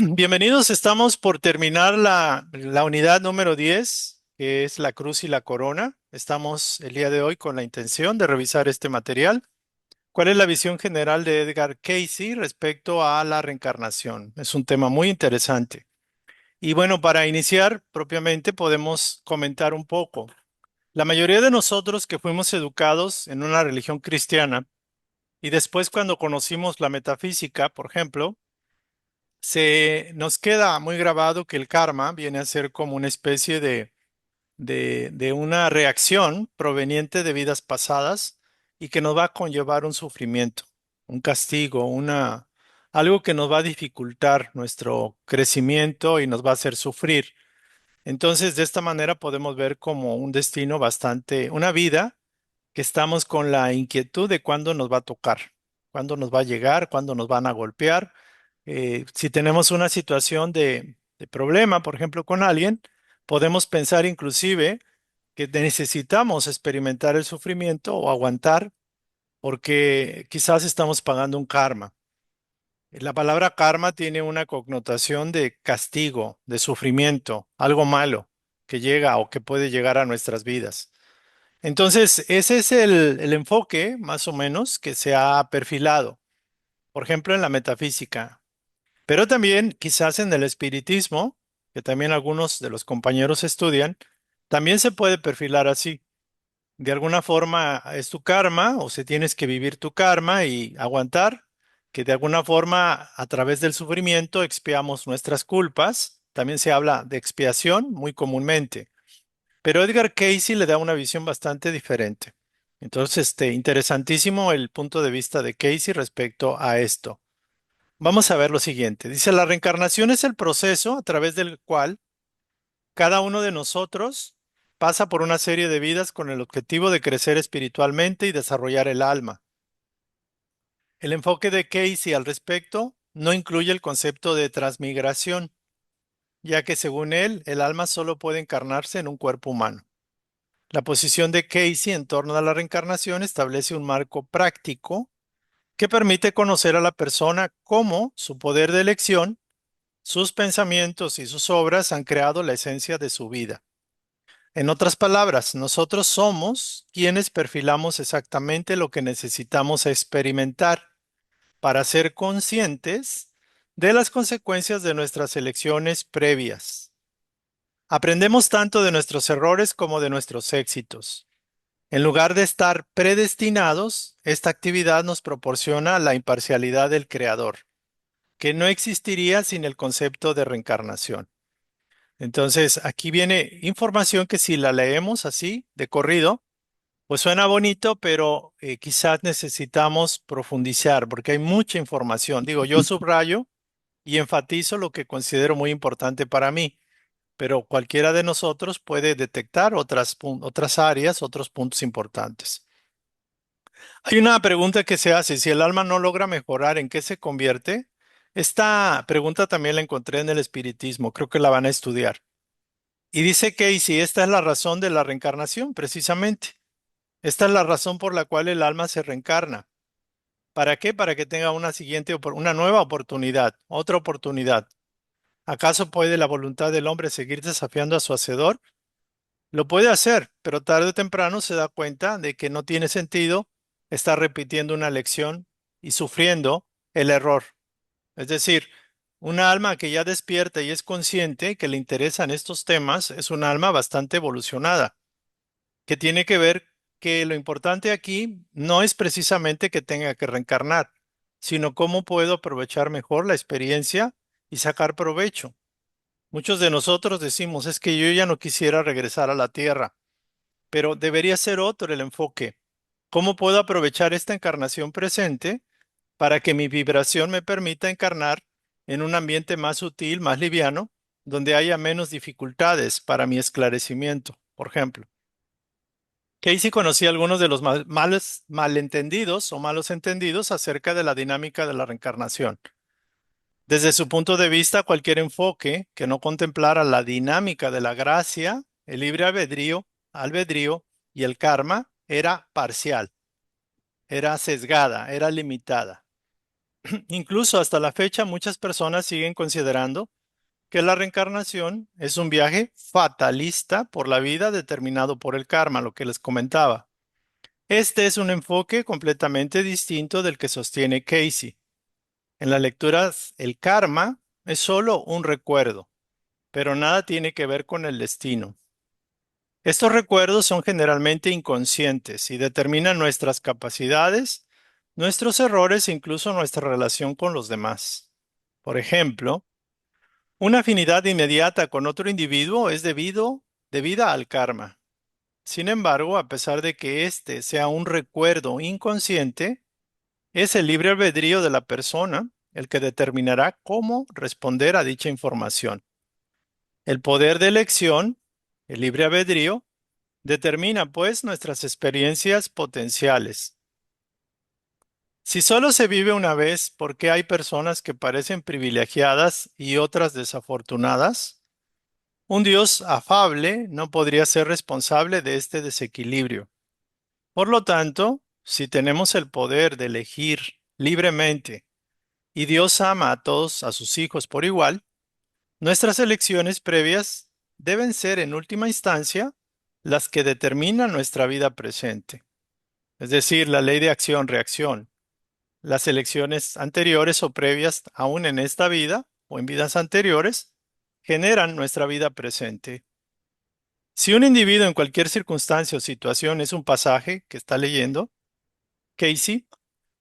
Bienvenidos, estamos por terminar la unidad número 10, que es la cruz y la corona. Estamos el día de hoy con la intención de revisar este material. ¿Cuál es la visión general de Edgar Cayce respecto a la reencarnación? Es un tema muy interesante. Y bueno, para iniciar propiamente podemos comentar un poco. La mayoría de nosotros que fuimos educados en una religión cristiana y después cuando conocimos la metafísica, por ejemplo, se nos queda muy grabado que el karma viene a ser como una especie de una reacción proveniente de vidas pasadas y que nos va a conllevar un sufrimiento, un castigo, algo que nos va a dificultar nuestro crecimiento y nos va a hacer sufrir. Entonces, de esta manera podemos ver como un destino una vida que estamos con la inquietud de cuándo nos va a tocar, cuándo nos va a llegar, cuándo nos van a golpear. Si tenemos una situación de problema, por ejemplo, con alguien, podemos pensar inclusive que necesitamos experimentar el sufrimiento o aguantar porque quizás estamos pagando un karma. La palabra karma tiene una connotación de castigo, de sufrimiento, algo malo que llega o que puede llegar a nuestras vidas. Entonces, ese es el enfoque, más o menos, que se ha perfilado, por ejemplo, en la metafísica, pero también quizás en el espiritismo, que también algunos de los compañeros estudian, también se puede perfilar así. De alguna forma es tu karma o se tienes que vivir tu karma y aguantar, que de alguna forma a través del sufrimiento expiamos nuestras culpas. También se habla de expiación muy comúnmente. Pero Edgar Cayce le da una visión bastante diferente. Entonces, interesantísimo el punto de vista de Cayce respecto a esto. Vamos a ver lo siguiente. Dice, la reencarnación es el proceso a través del cual cada uno de nosotros pasa por una serie de vidas con el objetivo de crecer espiritualmente y desarrollar el alma. El enfoque de Cayce al respecto no incluye el concepto de transmigración, ya que según él, el alma solo puede encarnarse en un cuerpo humano. La posición de Cayce en torno a la reencarnación establece un marco práctico que permite conocer a la persona cómo su poder de elección, sus pensamientos y sus obras han creado la esencia de su vida. En otras palabras, nosotros somos quienes perfilamos exactamente lo que necesitamos experimentar para ser conscientes de las consecuencias de nuestras elecciones previas. Aprendemos tanto de nuestros errores como de nuestros éxitos. En lugar de estar predestinados, esta actividad nos proporciona la imparcialidad del Creador, que no existiría sin el concepto de reencarnación. Entonces, aquí viene información que si la leemos así, de corrido, pues suena bonito, pero quizás necesitamos profundizar porque hay mucha información. Digo, yo subrayo y enfatizo lo que considero muy importante para mí, pero cualquiera de nosotros puede detectar otras áreas, otros puntos importantes. Hay una pregunta que se hace, si el alma no logra mejorar, ¿en qué se convierte? Esta pregunta también la encontré en el espiritismo, creo que la van a estudiar. Y dice que, y si esta es la razón de la reencarnación, precisamente. Esta es la razón por la cual el alma se reencarna. ¿Para qué? Para que tenga una nueva oportunidad, otra oportunidad. ¿Acaso puede la voluntad del hombre seguir desafiando a su hacedor? Lo puede hacer, pero tarde o temprano se da cuenta de que no tiene sentido estar repitiendo una lección y sufriendo el error. Es decir, una alma que ya despierta y es consciente que le interesan estos temas es un alma bastante evolucionada, que tiene que ver que lo importante aquí no es precisamente que tenga que reencarnar, sino cómo puedo aprovechar mejor la experiencia y sacar provecho. Muchos de nosotros decimos, es que yo ya no quisiera regresar a la Tierra, pero debería ser otro el enfoque. ¿Cómo puedo aprovechar esta encarnación presente para que mi vibración me permita encarnar en un ambiente más sutil, más liviano, donde haya menos dificultades para mi esclarecimiento, por ejemplo? Casey conocía algunos de los malentendidos o malos entendidos acerca de la dinámica de la reencarnación. Desde su punto de vista, cualquier enfoque que no contemplara la dinámica de la gracia, el libre albedrío y el karma era parcial, era sesgada, era limitada. Incluso hasta la fecha muchas personas siguen considerando que la reencarnación es un viaje fatalista por la vida determinado por el karma, lo que les comentaba. Este es un enfoque completamente distinto del que sostiene Casey. En las lecturas, el karma es solo un recuerdo, pero nada tiene que ver con el destino. Estos recuerdos son generalmente inconscientes y determinan nuestras capacidades, nuestros errores e incluso nuestra relación con los demás. Por ejemplo, una afinidad inmediata con otro individuo es debida al karma. Sin embargo, a pesar de que este sea un recuerdo inconsciente, es el libre albedrío de la persona el que determinará cómo responder a dicha información. El poder de elección, el libre albedrío, determina pues nuestras experiencias potenciales. Si solo se vive una vez, ¿por qué hay personas que parecen privilegiadas y otras desafortunadas? Un Dios afable no podría ser responsable de este desequilibrio. Por lo tanto, si tenemos el poder de elegir libremente y Dios ama a todos a sus hijos por igual, nuestras elecciones previas deben ser en última instancia las que determinan nuestra vida presente. Es decir, la ley de acción-reacción. Las elecciones anteriores o previas, aún en esta vida o en vidas anteriores, generan nuestra vida presente. Si un individuo en cualquier circunstancia o situación es un pasaje que está leyendo, Casey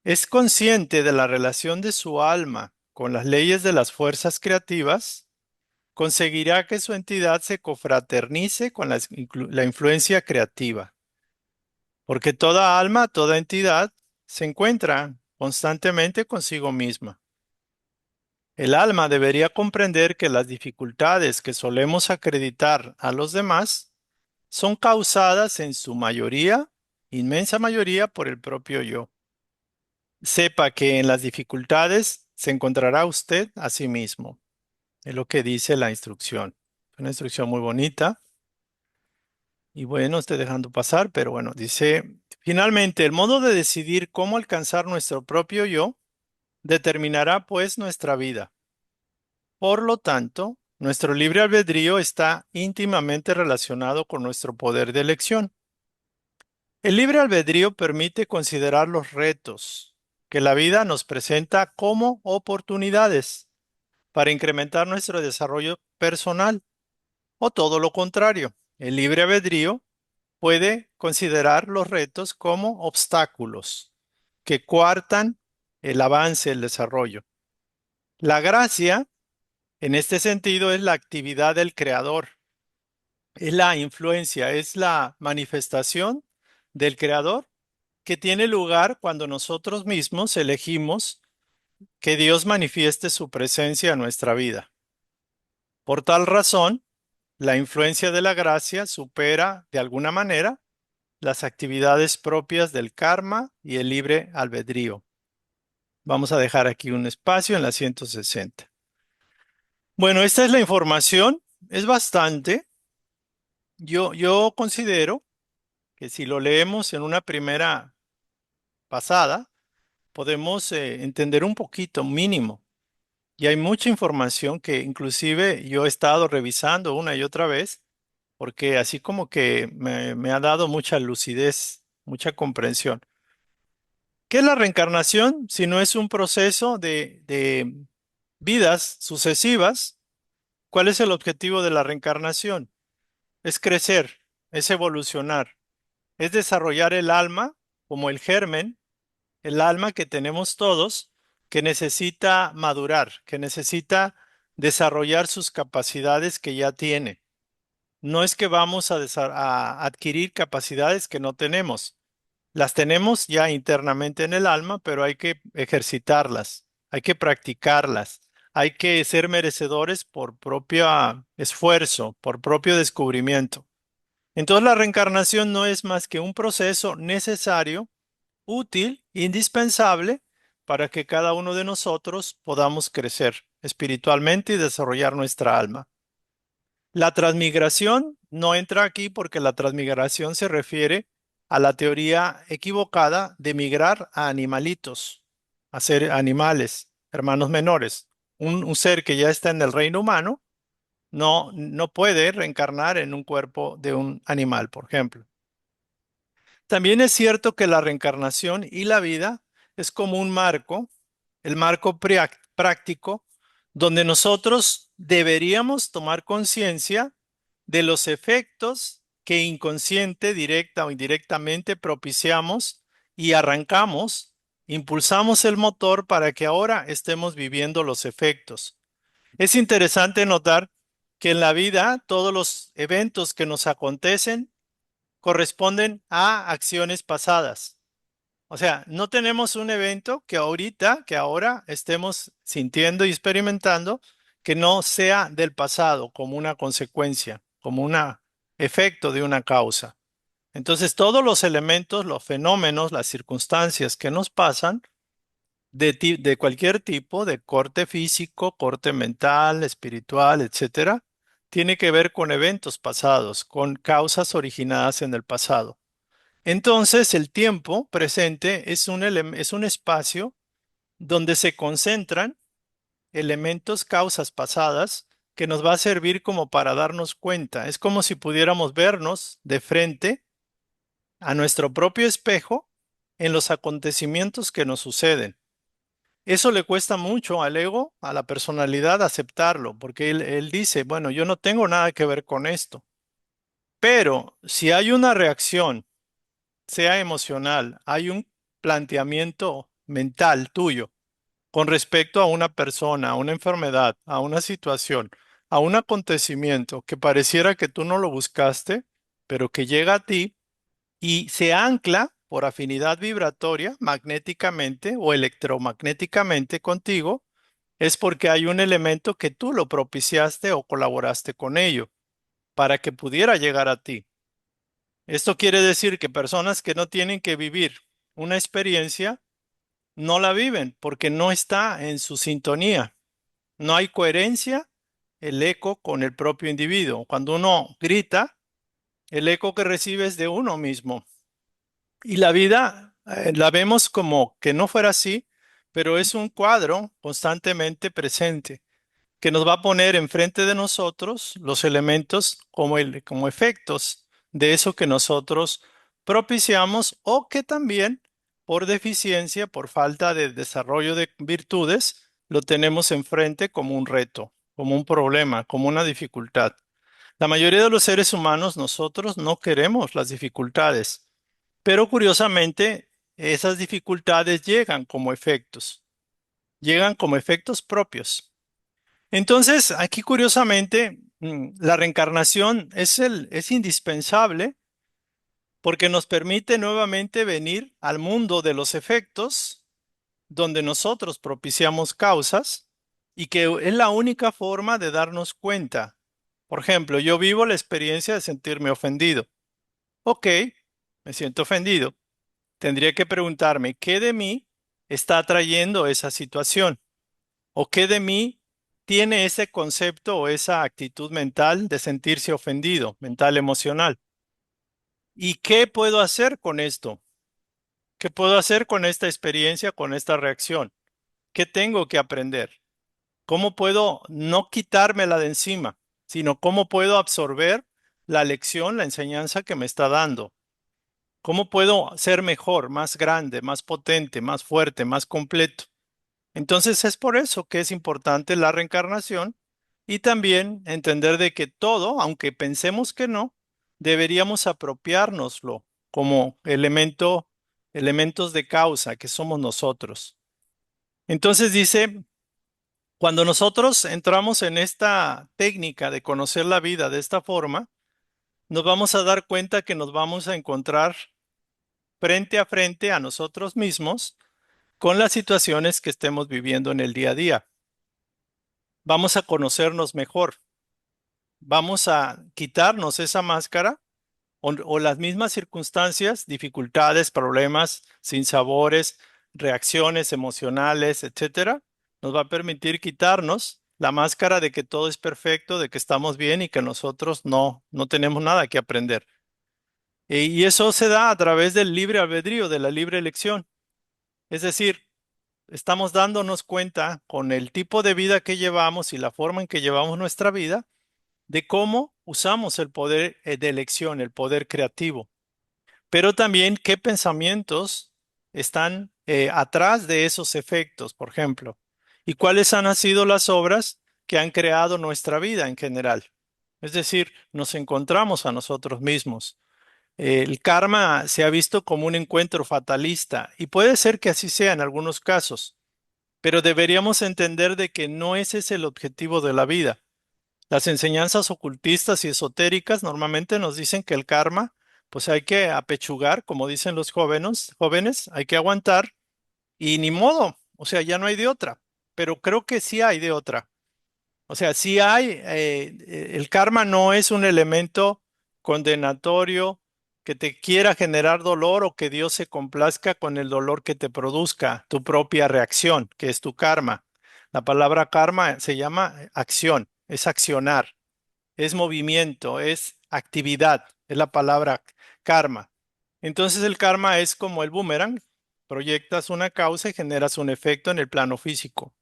es consciente de la relación de su alma con las leyes de las fuerzas creativas, conseguirá que su entidad se confraternice con la influencia creativa, porque toda alma, toda entidad se encuentra constantemente consigo misma. El alma debería comprender que las dificultades que solemos acreditar a los demás son causadas en su mayoría, inmensa mayoría, por el propio yo. Sepa que en las dificultades se encontrará usted a sí mismo. Es lo que dice la instrucción. Una instrucción muy bonita. Y bueno, estoy dejando pasar, pero bueno, dice, finalmente, el modo de decidir cómo alcanzar nuestro propio yo determinará pues nuestra vida. Por lo tanto, nuestro libre albedrío está íntimamente relacionado con nuestro poder de elección. El libre albedrío permite considerar los retos que la vida nos presenta como oportunidades para incrementar nuestro desarrollo personal, o todo lo contrario. El libre albedrío puede considerar los retos como obstáculos que coartan el avance, el desarrollo. La gracia, en este sentido, es la actividad del creador, es la influencia, es la manifestación del creador que tiene lugar cuando nosotros mismos elegimos que Dios manifieste su presencia en nuestra vida. Por tal razón, la influencia de la gracia supera, de alguna manera, las actividades propias del karma y el libre albedrío. Vamos a dejar aquí un espacio en la 160. Bueno, esta es la información. Es bastante. Yo considero que si lo leemos en una primera pasada, podemos entender un poquito, mínimo. Y hay mucha información que inclusive yo he estado revisando una y otra vez, porque así como que me ha dado mucha lucidez, mucha comprensión. ¿Qué es la reencarnación si no es un proceso de vidas sucesivas? ¿Cuál es el objetivo de la reencarnación? Es crecer, es evolucionar, es desarrollar el alma como el germen, el alma que tenemos todos, que necesita madurar, que necesita desarrollar sus capacidades que ya tiene. No es que vamos a adquirir capacidades que no tenemos. Las tenemos ya internamente en el alma, pero hay que ejercitarlas, hay que practicarlas, hay que ser merecedores por propio esfuerzo, por propio descubrimiento. Entonces la reencarnación no es más que un proceso necesario, útil, indispensable para que cada uno de nosotros podamos crecer espiritualmente y desarrollar nuestra alma. La transmigración no entra aquí porque la transmigración se refiere a la teoría equivocada de migrar a animalitos. a ser animales, hermanos menores. Un ser que ya está en el reino humano no puede reencarnar en un cuerpo de un animal, por ejemplo. También es cierto que la reencarnación y la vida es como un marco, el marco práctico, donde nosotros deberíamos tomar conciencia de los efectos que inconsciente, directa o indirectamente propiciamos y arrancamos, impulsamos el motor para que ahora estemos viviendo los efectos. Es interesante notar que en la vida todos los eventos que nos acontecen corresponden a acciones pasadas. O sea, no tenemos un evento que ahorita, que ahora estemos sintiendo y experimentando que no sea del pasado como una consecuencia, como un efecto de una causa. Entonces, todos los elementos, los fenómenos, las circunstancias que nos pasan de cualquier tipo, de corte físico, corte mental, espiritual, etcétera, tiene que ver con eventos pasados, con causas originadas en el pasado. Entonces, el tiempo presente es un espacio donde se concentran elementos, causas pasadas que nos va a servir como para darnos cuenta. Es como si pudiéramos vernos de frente a nuestro propio espejo en los acontecimientos que nos suceden. Eso le cuesta mucho al ego, a la personalidad aceptarlo, porque él dice, bueno, yo no tengo nada que ver con esto. Pero si hay una reacción, sea emocional, hay un planteamiento mental tuyo con respecto a una persona, a una enfermedad, a una situación, a un acontecimiento que pareciera que tú no lo buscaste, pero que llega a ti y se ancla por afinidad vibratoria magnéticamente o electromagnéticamente contigo, es porque hay un elemento que tú lo propiciaste o colaboraste con ello para que pudiera llegar a ti. Esto quiere decir que personas que no tienen que vivir una experiencia no la viven porque no está en su sintonía. No hay coherencia el eco con el propio individuo. Cuando uno grita, el eco que recibe es de uno mismo. Y la vida la vemos como que no fuera así, pero es un cuadro constantemente presente que nos va a poner enfrente de nosotros los elementos como efectos de eso que nosotros propiciamos o que también por deficiencia, por falta de desarrollo de virtudes, lo tenemos enfrente como un reto, como un problema, como una dificultad. La mayoría de los seres humanos, nosotros no queremos las dificultades, pero curiosamente esas dificultades llegan como efectos propios. Entonces, aquí curiosamente, la reencarnación es indispensable porque nos permite nuevamente venir al mundo de los efectos, donde nosotros propiciamos causas y que es la única forma de darnos cuenta. Por ejemplo, yo vivo la experiencia de sentirme ofendido. Ok, me siento ofendido. Tendría que preguntarme, ¿qué de mí está trayendo esa situación? ¿O qué de mí tiene ese concepto o esa actitud mental de sentirse ofendido, mental emocional? ¿Y qué puedo hacer con esto? ¿Qué puedo hacer con esta experiencia, con esta reacción? ¿Qué tengo que aprender? ¿Cómo puedo no quitármela de encima, sino cómo puedo absorber la lección, la enseñanza que me está dando? ¿Cómo puedo ser mejor, más grande, más potente, más fuerte, más completo? Entonces es por eso que es importante la reencarnación y también entender de que todo, aunque pensemos que no, deberíamos apropiárnoslo como elementos de causa que somos nosotros. Entonces dice, cuando nosotros entramos en esta técnica de conocer la vida de esta forma, nos vamos a dar cuenta que nos vamos a encontrar frente a frente a nosotros mismos con las situaciones que estemos viviendo en el día a día. Vamos a conocernos mejor, vamos a quitarnos esa máscara o las mismas circunstancias, dificultades, problemas, sinsabores, reacciones emocionales, etcétera, nos va a permitir quitarnos la máscara de que todo es perfecto, de que estamos bien y que nosotros no tenemos nada que aprender. Y eso se da a través del libre albedrío, de la libre elección. Es decir, estamos dándonos cuenta con el tipo de vida que llevamos y la forma en que llevamos nuestra vida de cómo usamos el poder de elección, el poder creativo, pero también qué pensamientos están atrás de esos efectos, por ejemplo, y cuáles han sido las obras que han creado nuestra vida en general. Es decir, nos encontramos a nosotros mismos. El karma se ha visto como un encuentro fatalista y puede ser que así sea en algunos casos, pero deberíamos entender de que no ese es el objetivo de la vida. Las enseñanzas ocultistas y esotéricas normalmente nos dicen que el karma, pues hay que apechugar, como dicen los jóvenes, hay que aguantar y ni modo, o sea, ya no hay de otra, pero creo que sí hay de otra. O sea, sí hay, el karma no es un elemento condenatorio que te quiera generar dolor o que Dios se complazca con el dolor que te produzca tu propia reacción, que es tu karma. La palabra karma se llama acción, es accionar, es movimiento, es actividad, es la palabra karma. Entonces el karma es como el boomerang, proyectas una causa y generas un efecto en el plano físico.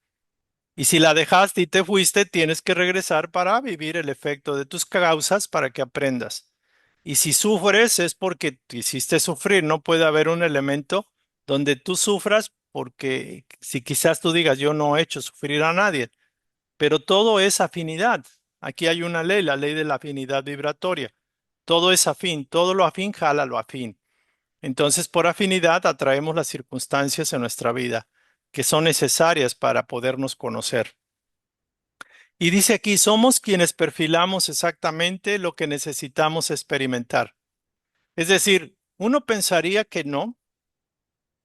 Y si la dejaste y te fuiste, tienes que regresar para vivir el efecto de tus causas para que aprendas. Y si sufres es porque te hiciste sufrir. No puede haber un elemento donde tú sufras porque si quizás tú digas yo no he hecho sufrir a nadie, pero todo es afinidad. Aquí hay una ley, la ley de la afinidad vibratoria. Todo es afín, todo lo afín jala lo afín. Entonces, por afinidad atraemos las circunstancias en nuestra vida que son necesarias para podernos conocer. Y dice aquí, somos quienes perfilamos exactamente lo que necesitamos experimentar. Es decir, uno pensaría que no,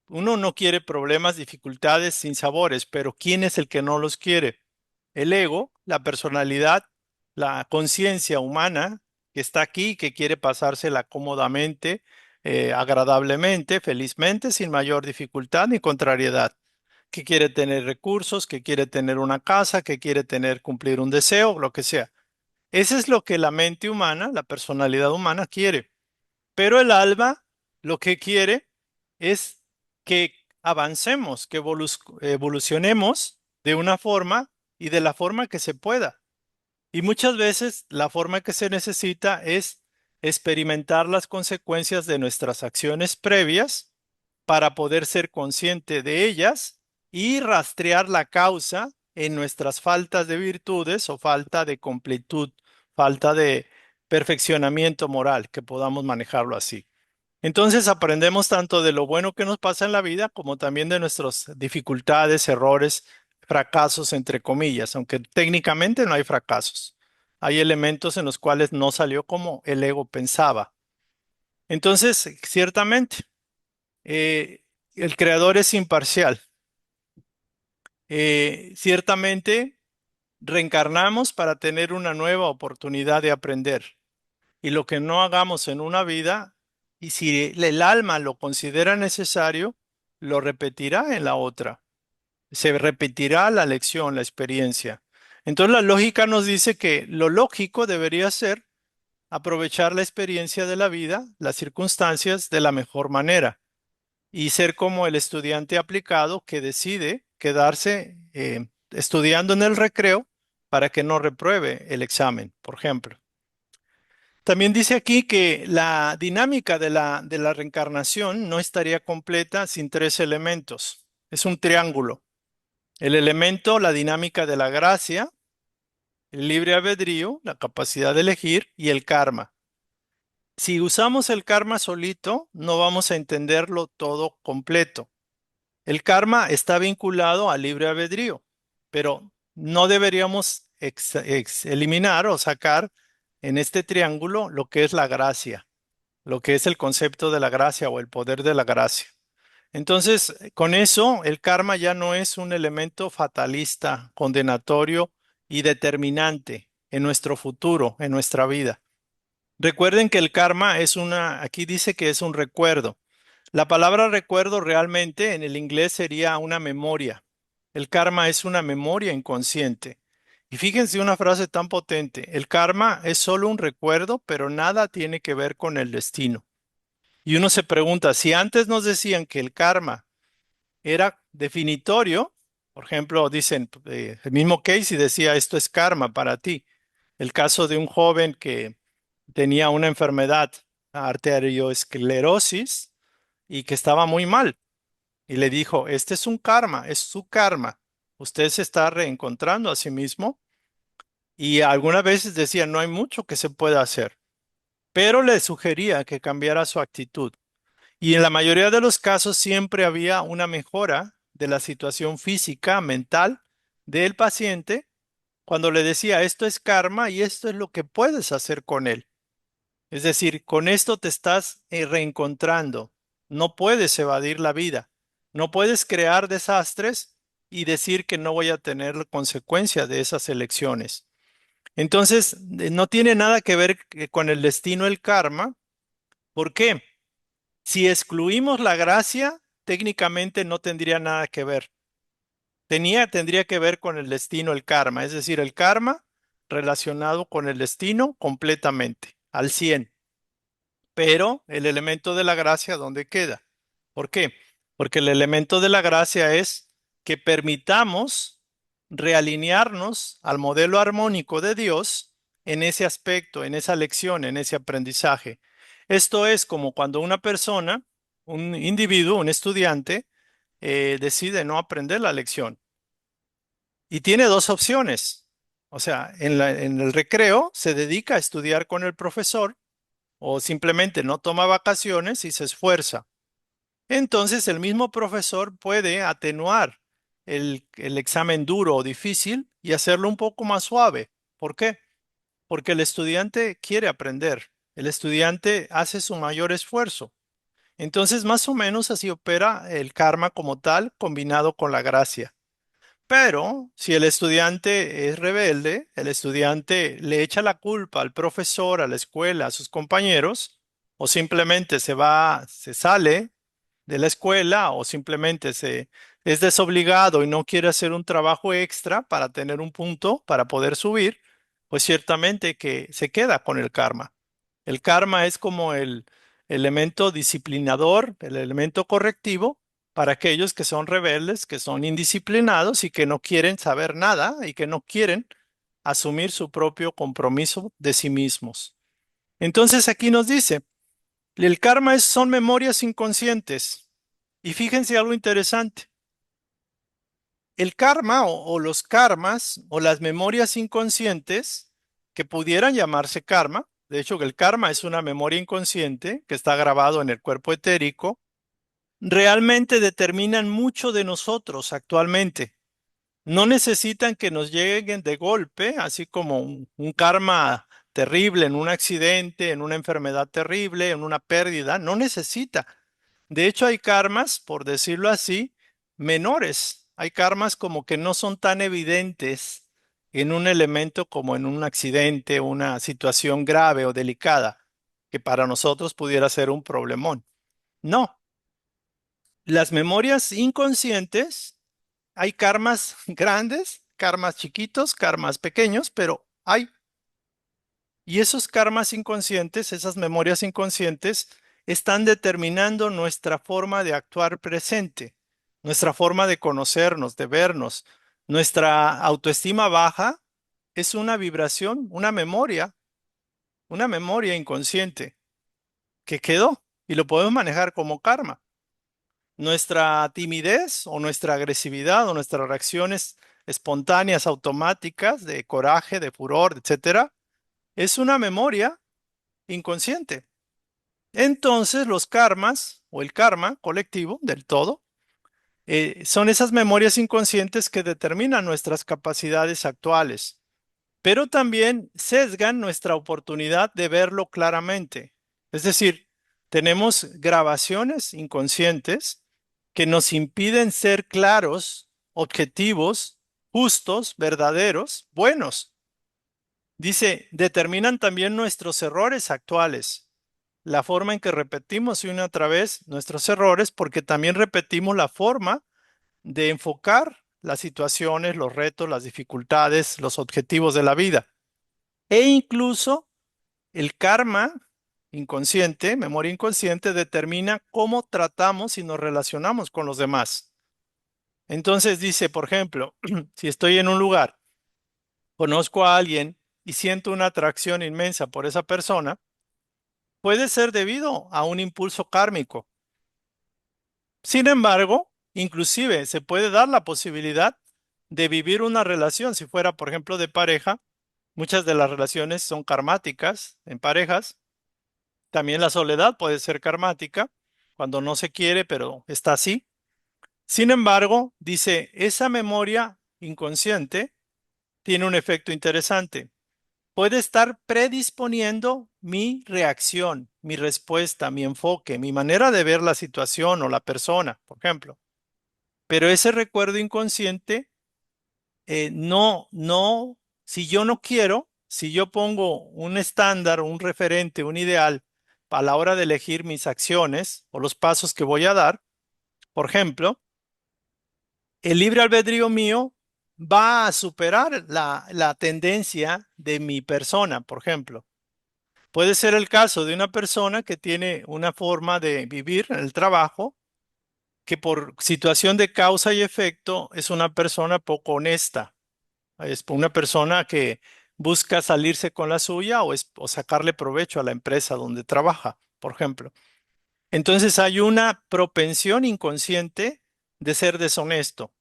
uno no quiere problemas, dificultades, sinsabores, pero ¿quién es el que no los quiere? El ego, la personalidad, la conciencia humana que está aquí, que quiere pasársela cómodamente, agradablemente, felizmente, sin mayor dificultad ni contrariedad, que quiere tener recursos, que quiere tener una casa, que quiere tener cumplir un deseo, lo que sea. Eso es lo que la mente humana, la personalidad humana quiere. Pero el alma lo que quiere es que avancemos, que evolucionemos de una forma y de la forma que se pueda. Y muchas veces la forma que se necesita es experimentar las consecuencias de nuestras acciones previas para poder ser consciente de ellas y rastrear la causa en nuestras faltas de virtudes o falta de completud, falta de perfeccionamiento moral, que podamos manejarlo así. Entonces aprendemos tanto de lo bueno que nos pasa en la vida como también de nuestras dificultades, errores, fracasos, entre comillas, aunque técnicamente no hay fracasos. Hay elementos en los cuales no salió como el ego pensaba. Entonces, ciertamente, eh, el creador es imparcial. Ciertamente, reencarnamos para tener una nueva oportunidad de aprender. Y lo que no hagamos en una vida, y si el alma lo considera necesario, lo repetirá en la otra. Se repetirá la lección, la experiencia. Entonces la lógica nos dice que lo lógico debería ser aprovechar la experiencia de la vida, las circunstancias de la mejor manera y ser como el estudiante aplicado que decide quedarse estudiando en el recreo para que no repruebe el examen, por ejemplo. También dice aquí que la dinámica de la reencarnación no estaría completa sin tres elementos. Es un triángulo. El elemento, la dinámica de la gracia, el libre albedrío, la capacidad de elegir y el karma. Si usamos el karma solito, no vamos a entenderlo todo completo. El karma está vinculado al libre albedrío, pero no deberíamos eliminar o sacar en este triángulo lo que es la gracia, lo que es el concepto de la gracia o el poder de la gracia. Entonces, con eso, el karma ya no es un elemento fatalista, condenatorio y determinante en nuestro futuro, en nuestra vida. Recuerden que el karma es aquí dice que es un recuerdo. La palabra recuerdo realmente en el inglés sería una memoria. El karma es una memoria inconsciente. Y fíjense una frase tan potente. El karma es solo un recuerdo, pero nada tiene que ver con el destino. Y uno se pregunta, si antes nos decían que el karma era definitorio. Por ejemplo, dicen, el mismo Casey decía, esto es karma para ti. El caso de un joven que tenía una enfermedad, arteriosclerosis, y que estaba muy mal. Y le dijo, este es un karma, es su karma. Usted se está reencontrando a sí mismo. Y algunas veces decía, no hay mucho que se pueda hacer, pero le sugería que cambiara su actitud. Y en la mayoría de los casos siempre había una mejora de la situación física, mental del paciente cuando le decía, esto es karma y esto es lo que puedes hacer con él. Es decir, con esto te estás reencontrando. No puedes evadir la vida. No puedes crear desastres y decir que no voy a tener consecuencia de esas elecciones. Entonces, no tiene nada que ver con el destino, el karma. ¿Por qué? Si excluimos la gracia, técnicamente no tendría nada que ver. Tendría que ver con el destino, el karma, es decir, el karma relacionado con el destino completamente, al 100. Pero el elemento de la gracia, ¿dónde queda? ¿Por qué? Porque el elemento de la gracia es que permitamos realinearnos al modelo armónico de Dios en ese aspecto, en esa lección, en ese aprendizaje. Esto es como cuando una persona, un individuo, un estudiante, decide no aprender la lección y tiene dos opciones. O sea, en el recreo se dedica a estudiar con el profesor o simplemente no toma vacaciones y se esfuerza. Entonces el mismo profesor puede atenuar el examen duro o difícil y hacerlo un poco más suave. ¿Por qué? Porque el estudiante quiere aprender, el estudiante hace su mayor esfuerzo. Entonces más o menos así opera el karma como tal combinado con la gracia. Pero si el estudiante es rebelde, el estudiante le echa la culpa al profesor, a la escuela, a sus compañeros, o simplemente se sale de la escuela, o simplemente es desobligado y no quiere hacer un trabajo extra para tener un punto para poder subir, pues ciertamente que se queda con el karma. El karma es como el elemento disciplinador, el elemento correctivo para aquellos que son rebeldes, que son indisciplinados y que no quieren saber nada y que no quieren asumir su propio compromiso de sí mismos. Entonces aquí nos dice, el karma son memorias inconscientes. Y fíjense algo interesante. El karma o los karmas o las memorias inconscientes que pudieran llamarse karma, de hecho el karma es una memoria inconsciente que está grabado en el cuerpo etérico, realmente determinan mucho de nosotros actualmente. No necesitan que nos lleguen de golpe, así como un karma terrible en un accidente, en una enfermedad terrible, en una pérdida. No necesita. De hecho, hay karmas, por decirlo así, menores. Hay karmas como que no son tan evidentes en un elemento como en un accidente, una situación grave o delicada, que para nosotros pudiera ser un problemón. No, las memorias inconscientes, hay karmas grandes, karmas chiquitos, karmas pequeños, pero hay. Y esos karmas inconscientes, esas memorias inconscientes, están determinando nuestra forma de actuar presente, nuestra forma de conocernos, de vernos. Nuestra autoestima baja es una vibración, una memoria inconsciente que quedó y lo podemos manejar como karma. Nuestra timidez o nuestra agresividad o nuestras reacciones espontáneas, automáticas de coraje, de furor, etcétera, es una memoria inconsciente. Entonces, los karmas o el karma colectivo del todo son esas memorias inconscientes que determinan nuestras capacidades actuales, pero también sesgan nuestra oportunidad de verlo claramente. Es decir, tenemos grabaciones inconscientes que nos impiden ser claros, objetivos, justos, verdaderos, buenos. Dice, determinan también nuestros errores actuales, la forma en que repetimos una y otra vez nuestros errores, porque también repetimos la forma de enfocar las situaciones, los retos, las dificultades, los objetivos de la vida. E incluso el karma inconsciente, memoria inconsciente, determina cómo tratamos y nos relacionamos con los demás. Entonces dice, por ejemplo, si estoy en un lugar, conozco a alguien y siento una atracción inmensa por esa persona, puede ser debido a un impulso kármico. Sin embargo, inclusive se puede dar la posibilidad de vivir una relación, si fuera, por ejemplo, de pareja. Muchas de las relaciones son karmáticas en parejas. También la soledad puede ser karmática, cuando no se quiere, pero está así. Sin embargo, dice, esa memoria inconsciente tiene un efecto interesante. Puede estar predisponiendo mi reacción, mi respuesta, mi enfoque, mi manera de ver la situación o la persona, por ejemplo. Pero ese recuerdo inconsciente, no, si yo no quiero, si yo pongo un estándar, un referente, un ideal a la hora de elegir mis acciones o los pasos que voy a dar, por ejemplo, el libre albedrío mío va a superar la tendencia de mi persona, por ejemplo. Puede ser el caso de una persona que tiene una forma de vivir en el trabajo que por situación de causa y efecto es una persona poco honesta, es una persona que busca salirse con la suya o sacarle provecho a la empresa donde trabaja, por ejemplo. Entonces hay una propensión inconsciente de ser deshonesto,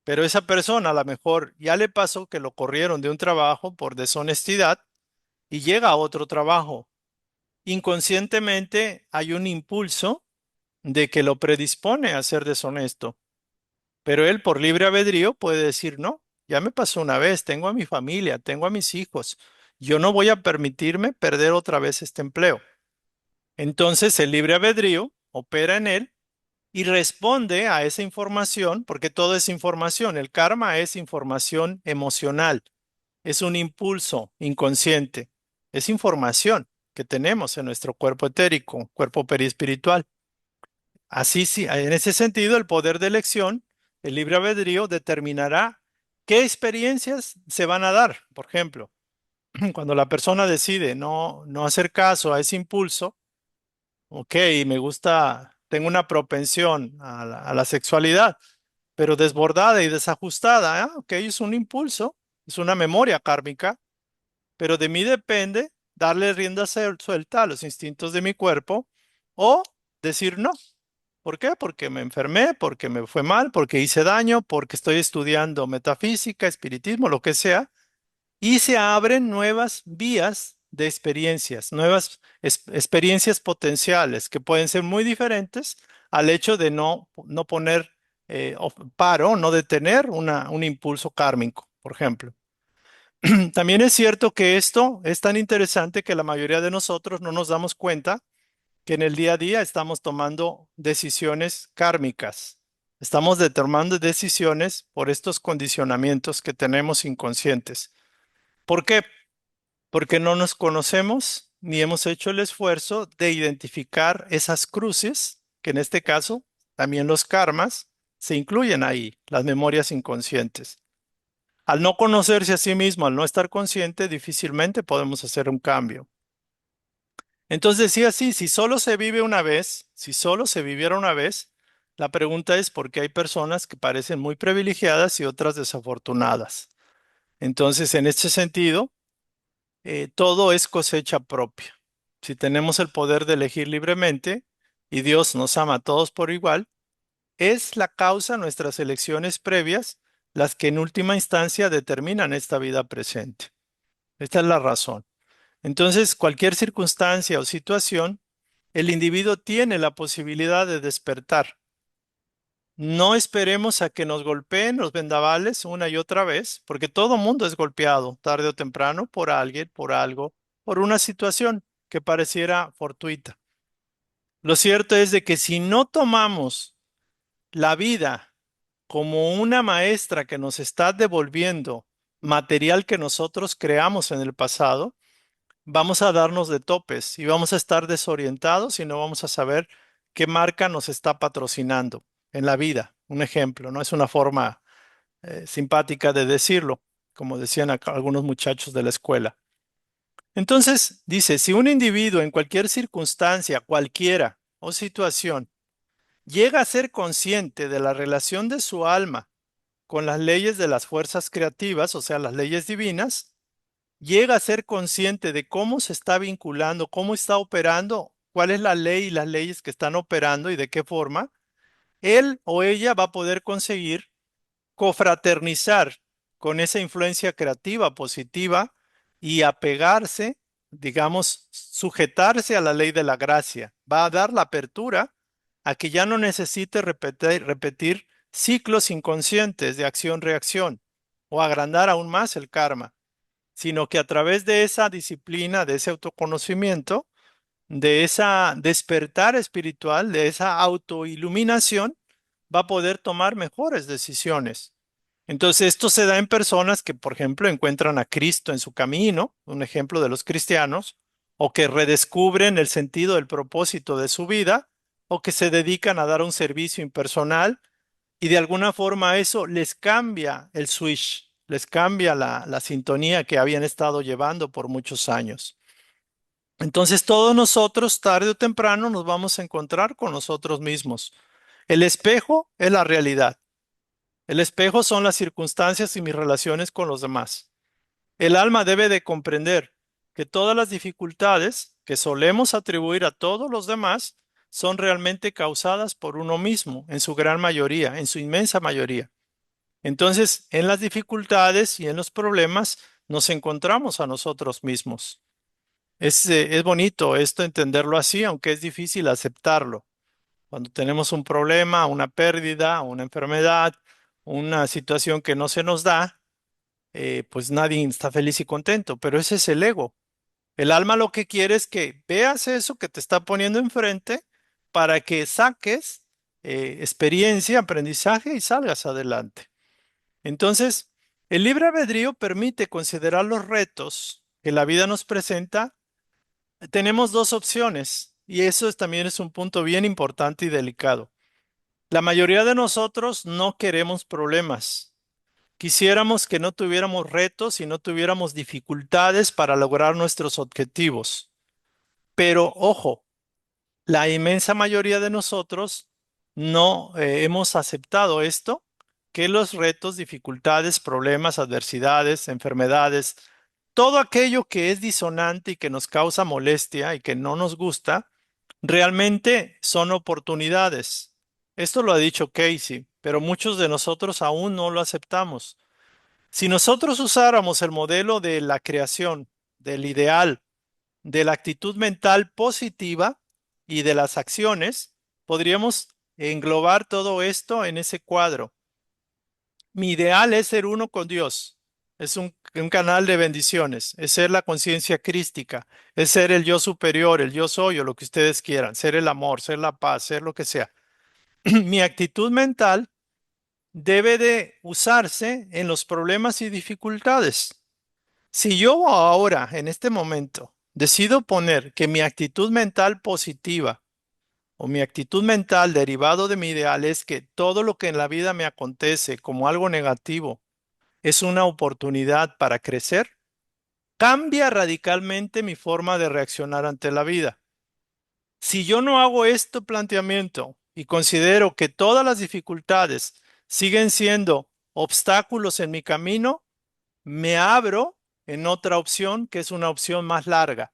pero esa persona a lo mejor ya le pasó que lo corrieron de un trabajo por deshonestidad y llega a otro trabajo. Inconscientemente hay un impulso de que lo predispone a ser deshonesto, pero él por libre albedrío puede decir, no, ya me pasó una vez, tengo a mi familia, tengo a mis hijos, yo no voy a permitirme perder otra vez este empleo. Entonces el libre albedrío opera en él y responde a esa información, porque todo es información, el karma es información emocional, es un impulso inconsciente, es información que tenemos en nuestro cuerpo etérico, cuerpo perispiritual. Así sí, en ese sentido, el poder de elección, el libre albedrío, determinará qué experiencias se van a dar. Por ejemplo, cuando la persona decide no hacer caso a ese impulso, ok, me gusta, tengo una propensión a la sexualidad, pero desbordada y desajustada, ok, es un impulso, es una memoria kármica, pero de mí depende darle rienda suelta a los instintos de mi cuerpo o decir no. ¿Por qué? Porque me enfermé, porque me fue mal, porque hice daño, porque estoy estudiando metafísica, espiritismo, lo que sea, y se abren nuevas vías de experiencias, nuevas experiencias potenciales que pueden ser muy diferentes al hecho de no poner paro, no detener un impulso kármico, por ejemplo. También es cierto que esto es tan interesante que la mayoría de nosotros no nos damos cuenta que en el día a día estamos tomando decisiones kármicas. Estamos tomando decisiones por estos condicionamientos que tenemos inconscientes. ¿Por qué? Porque no nos conocemos ni hemos hecho el esfuerzo de identificar esas cruces, que en este caso también los karmas se incluyen ahí, las memorias inconscientes. Al no conocerse a sí mismo, al no estar consciente, difícilmente podemos hacer un cambio. Entonces decía así, si solo se vive una vez, si solo se viviera una vez, la pregunta es por qué hay personas que parecen muy privilegiadas y otras desafortunadas. Entonces, en este sentido, todo es cosecha propia. Si tenemos el poder de elegir libremente y Dios nos ama a todos por igual, es la causa nuestras elecciones previas las que en última instancia determinan esta vida presente. Esta es la razón. Entonces, cualquier circunstancia o situación, el individuo tiene la posibilidad de despertar. No esperemos a que nos golpeen los vendavales una y otra vez, porque todo mundo es golpeado tarde o temprano por alguien, por algo, por una situación que pareciera fortuita. Lo cierto es de que si no tomamos la vida como una maestra que nos está devolviendo material que nosotros creamos en el pasado, vamos a darnos de topes y vamos a estar desorientados y no vamos a saber qué marca nos está patrocinando en la vida. Un ejemplo, ¿no? Es una forma simpática de decirlo, como decían acá algunos muchachos de la escuela. Entonces, dice, si un individuo en cualquier circunstancia, cualquiera o situación, llega a ser consciente de la relación de su alma con las leyes de las fuerzas creativas, o sea, las leyes divinas, llega a ser consciente de cómo se está vinculando, cómo está operando, cuál es la ley y las leyes que están operando y de qué forma, él o ella va a poder conseguir cofraternizar con esa influencia creativa positiva y apegarse, digamos, sujetarse a la ley de la gracia. Va a dar la apertura a que ya no necesite repetir ciclos inconscientes de acción-reacción o agrandar aún más el karma, sino que a través de esa disciplina, de ese autoconocimiento, de esa despertar espiritual, de esa autoiluminación, va a poder tomar mejores decisiones. Entonces, esto se da en personas que, por ejemplo, encuentran a Cristo en su camino, un ejemplo de los cristianos, o que redescubren el sentido, el propósito de su vida, o que se dedican a dar un servicio impersonal y de alguna forma eso les cambia el switch, les cambia la sintonía que habían estado llevando por muchos años. Entonces, todos nosotros, tarde o temprano, nos vamos a encontrar con nosotros mismos. El espejo es la realidad. El espejo son las circunstancias y mis relaciones con los demás. El alma debe de comprender que todas las dificultades que solemos atribuir a todos los demás son realmente causadas por uno mismo, en su gran mayoría, en su inmensa mayoría. Entonces, en las dificultades y en los problemas nos encontramos a nosotros mismos. Es bonito esto entenderlo así, aunque es difícil aceptarlo. Cuando tenemos un problema, una pérdida, una enfermedad, una situación que no se nos da, pues nadie está feliz y contento, pero ese es el ego. El alma lo que quiere es que veas eso que te está poniendo enfrente para que saques experiencia, aprendizaje y salgas adelante. Entonces, el libre albedrío permite considerar los retos que la vida nos presenta. Tenemos dos opciones y eso también es un punto bien importante y delicado. La mayoría de nosotros no queremos problemas. Quisiéramos que no tuviéramos retos y no tuviéramos dificultades para lograr nuestros objetivos. Pero ojo, la inmensa mayoría de nosotros no hemos aceptado esto, que los retos, dificultades, problemas, adversidades, enfermedades, todo aquello que es disonante y que nos causa molestia y que no nos gusta, realmente son oportunidades. Esto lo ha dicho Casey, pero muchos de nosotros aún no lo aceptamos. Si nosotros usáramos el modelo de la creación, del ideal, de la actitud mental positiva y de las acciones, podríamos englobar todo esto en ese cuadro. Mi ideal es ser uno con Dios. Es un canal de bendiciones. Es ser la conciencia crística. Es ser el yo superior, el yo soy o lo que ustedes quieran. Ser el amor, ser la paz, ser lo que sea. Mi actitud mental debe de usarse en los problemas y dificultades. Si yo ahora, en este momento, decido poner que mi actitud mental positiva o mi actitud mental derivado de mi ideal es que todo lo que en la vida me acontece como algo negativo es una oportunidad para crecer, cambia radicalmente mi forma de reaccionar ante la vida. Si yo no hago este planteamiento y considero que todas las dificultades siguen siendo obstáculos en mi camino, me abro en otra opción que es una opción más larga.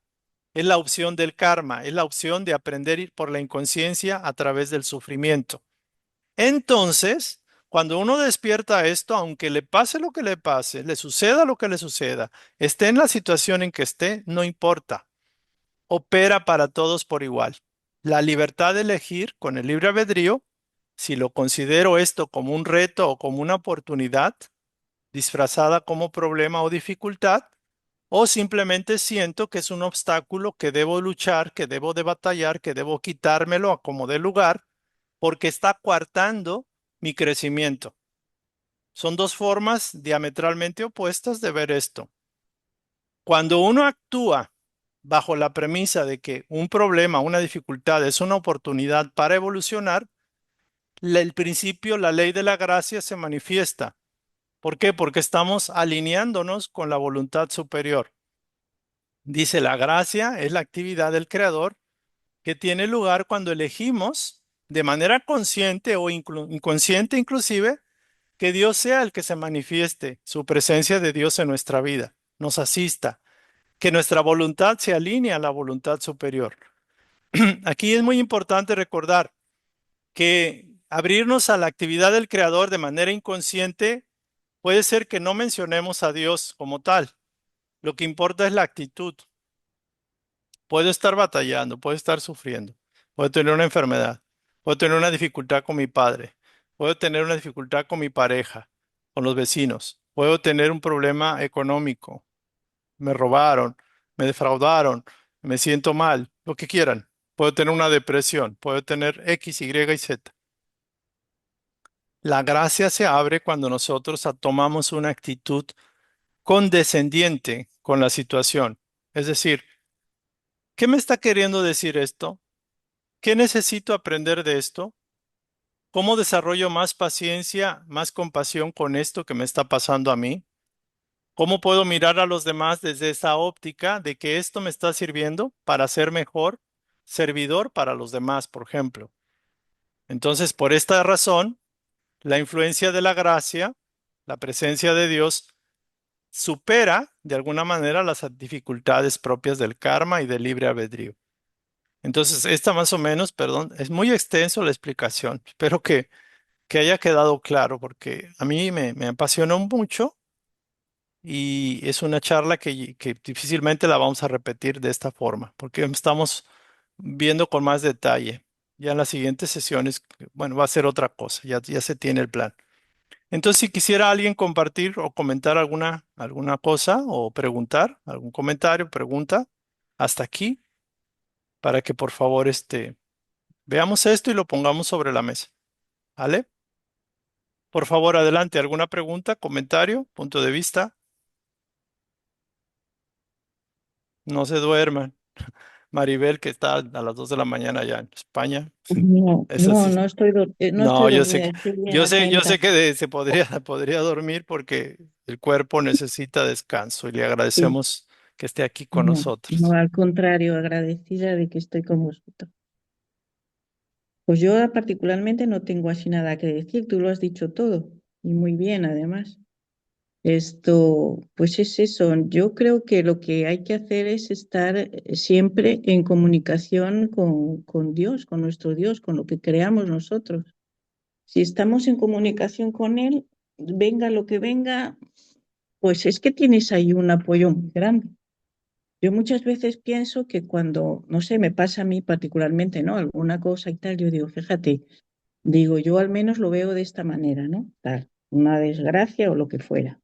Es la opción del karma, es la opción de aprender por la inconsciencia a través del sufrimiento. Entonces, cuando uno despierta esto, aunque le pase lo que le pase, le suceda lo que le suceda, esté en la situación en que esté, no importa. Opera para todos por igual. La libertad de elegir con el libre albedrío, si lo considero esto como un reto o como una oportunidad, disfrazada como problema o dificultad, o simplemente siento que es un obstáculo que debo luchar, que debo de batallar, que debo quitármelo a como dé lugar, porque está coartando mi crecimiento. Son dos formas diametralmente opuestas de ver esto. Cuando uno actúa bajo la premisa de que un problema, una dificultad es una oportunidad para evolucionar, el principio, la ley de la gracia se manifiesta. ¿Por qué? Porque estamos alineándonos con la voluntad superior. Dice, la gracia es la actividad del Creador que tiene lugar cuando elegimos de manera consciente o inconsciente inclusive, que Dios sea el que se manifieste, su presencia de Dios en nuestra vida, nos asista, que nuestra voluntad se alinee a la voluntad superior. Aquí es muy importante recordar que abrirnos a la actividad del Creador de manera inconsciente puede ser que no mencionemos a Dios como tal. Lo que importa es la actitud. Puedo estar batallando, puedo estar sufriendo, puedo tener una enfermedad, puedo tener una dificultad con mi padre, puedo tener una dificultad con mi pareja, con los vecinos, puedo tener un problema económico, me robaron, me defraudaron, me siento mal, lo que quieran. Puedo tener una depresión, puedo tener X, Y y Z. La gracia se abre cuando nosotros tomamos una actitud condescendiente con la situación. Es decir, ¿qué me está queriendo decir esto? ¿Qué necesito aprender de esto? ¿Cómo desarrollo más paciencia, más compasión con esto que me está pasando a mí? ¿Cómo puedo mirar a los demás desde esa óptica de que esto me está sirviendo para ser mejor servidor para los demás, por ejemplo? Entonces, por esta razón, la influencia de la gracia, la presencia de Dios, supera de alguna manera las dificultades propias del karma y del libre albedrío. Entonces, esta más o menos, perdón, es muy extenso la explicación. Espero que haya quedado claro porque a mí me apasionó mucho y es una charla que difícilmente la vamos a repetir de esta forma porque estamos viendo con más detalle. Ya en las siguientes sesiones, bueno, va a ser otra cosa, ya se tiene el plan. Entonces, si quisiera alguien compartir o comentar alguna cosa o preguntar, algún comentario, pregunta, hasta aquí, para que por favor veamos esto y lo pongamos sobre la mesa. ¿Vale? Por favor, adelante. ¿Alguna pregunta, comentario, punto de vista? No se duerman. Maribel, que está a las 2 de la mañana allá en España. No, Es no, así. no No, estoy dormida, estoy bien yo sé atenta. que se podría dormir porque el cuerpo necesita descanso y le Sí, agradecemos que esté aquí con no, no, nosotros. al contrario, agradecida de que estoy con vosotros. Pues yo particularmente no tengo así nada que decir, tú lo has dicho todo y muy bien además. Esto, pues es eso, yo creo que lo que hay que hacer es estar siempre en comunicación con Dios, con nuestro Dios, con lo que creamos nosotros. Si estamos en comunicación con Él, venga lo que venga, pues es que tienes ahí un apoyo muy grande. Yo muchas veces pienso que cuando, no sé, me pasa a mí particularmente, ¿no? Alguna cosa y tal, yo digo, fíjate, digo, yo al menos lo veo de esta manera, ¿no? Tal, una desgracia o lo que fuera.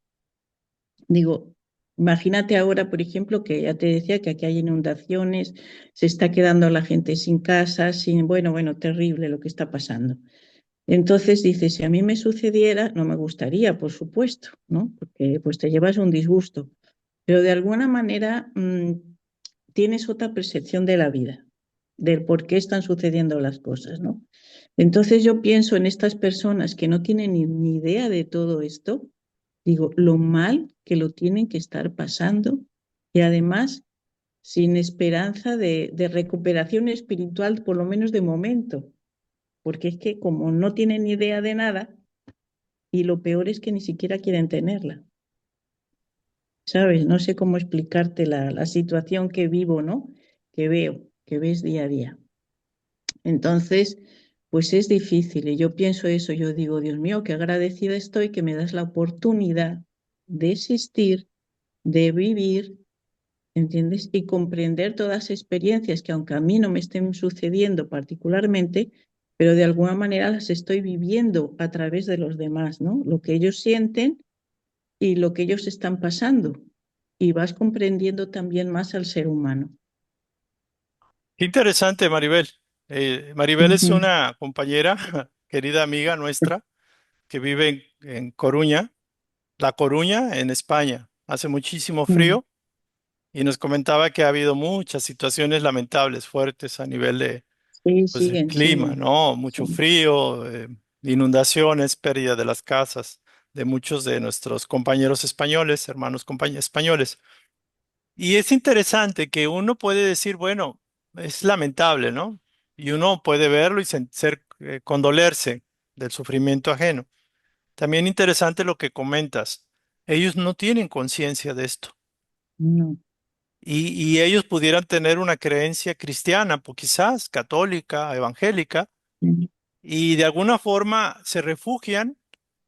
Digo, imagínate ahora, por ejemplo, que ya te decía que aquí hay inundaciones, se está quedando la gente sin casa, sin, bueno, terrible lo que está pasando. Entonces dice, si a mí me sucediera, no me gustaría, por supuesto, ¿no? Porque pues te llevas un disgusto, pero de alguna manera tienes otra percepción de la vida, del por qué están sucediendo las cosas, ¿no? Entonces yo pienso en estas personas que no tienen ni idea de todo esto, digo, lo mal que lo tienen que estar pasando y además sin esperanza de recuperación espiritual, por lo menos de momento, porque es que como no tienen ni idea de nada, y lo peor es que ni siquiera quieren tenerla, ¿sabes? No sé cómo explicarte la situación que vivo, ¿no? Que veo, que ves día a día. Entonces, pues es difícil y yo pienso eso, yo digo, Dios mío, qué agradecida estoy que me das la oportunidad de existir, de vivir, ¿entiendes? Y comprender todas las experiencias que aunque a mí no me estén sucediendo particularmente, pero de alguna manera las estoy viviendo a través de los demás, ¿no? Lo que ellos sienten y lo que ellos están pasando. Y vas comprendiendo también más al ser humano. Qué interesante, Maribel. Maribel es Ujú, una compañera, querida amiga nuestra, que vive en Coruña, La Coruña, en España. Hace muchísimo ujú. frío y nos comentaba que ha habido muchas situaciones lamentables, fuertes a nivel Sí, pues, del siguen, clima, siguen. ¿no? Mucho Sí. frío, inundaciones, pérdida de las casas de muchos de nuestros compañeros españoles, hermanos españoles. Y es interesante que uno puede decir, bueno, es lamentable, ¿no? Y uno puede verlo y ser condolerse del sufrimiento ajeno. También interesante lo que comentas. Ellos no tienen conciencia de esto. No. Y ellos pudieran tener una creencia cristiana, pues quizás católica, evangélica, Mm, y de alguna forma se refugian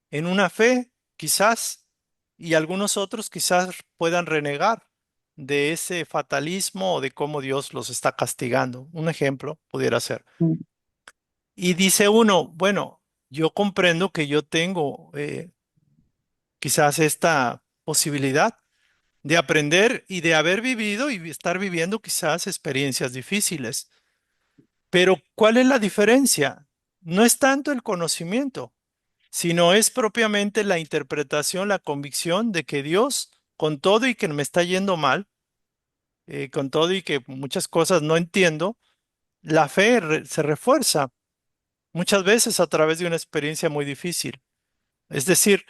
en una fe, quizás, y algunos otros quizás puedan renegar de ese fatalismo o de cómo Dios los está castigando. Un ejemplo pudiera ser. mm, Y dice uno, bueno, yo comprendo que yo tengo quizás esta posibilidad de aprender y de haber vivido y estar viviendo quizás experiencias difíciles. Pero ¿cuál es la diferencia? No es tanto el conocimiento, sino es propiamente la interpretación, la convicción de que Dios, con todo y que me está yendo mal, con todo y que muchas cosas no entiendo, la fe se refuerza muchas veces a través de una experiencia muy difícil. Es decir,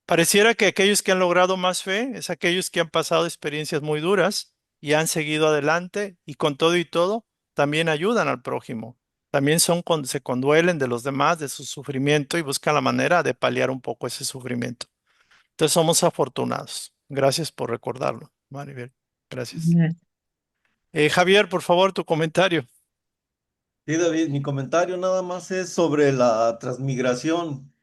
pareciera que aquellos que han logrado más fe es aquellos que han pasado experiencias muy duras y han seguido adelante y con todo y todo también ayudan al prójimo. También se conduelen de los demás, de su sufrimiento y buscan la manera de paliar un poco ese sufrimiento. Entonces somos afortunados. Gracias por recordarlo, Maribel. Gracias. gracias. Javier, por favor, tu comentario. Sí, David, mi comentario nada más es sobre la transmigración.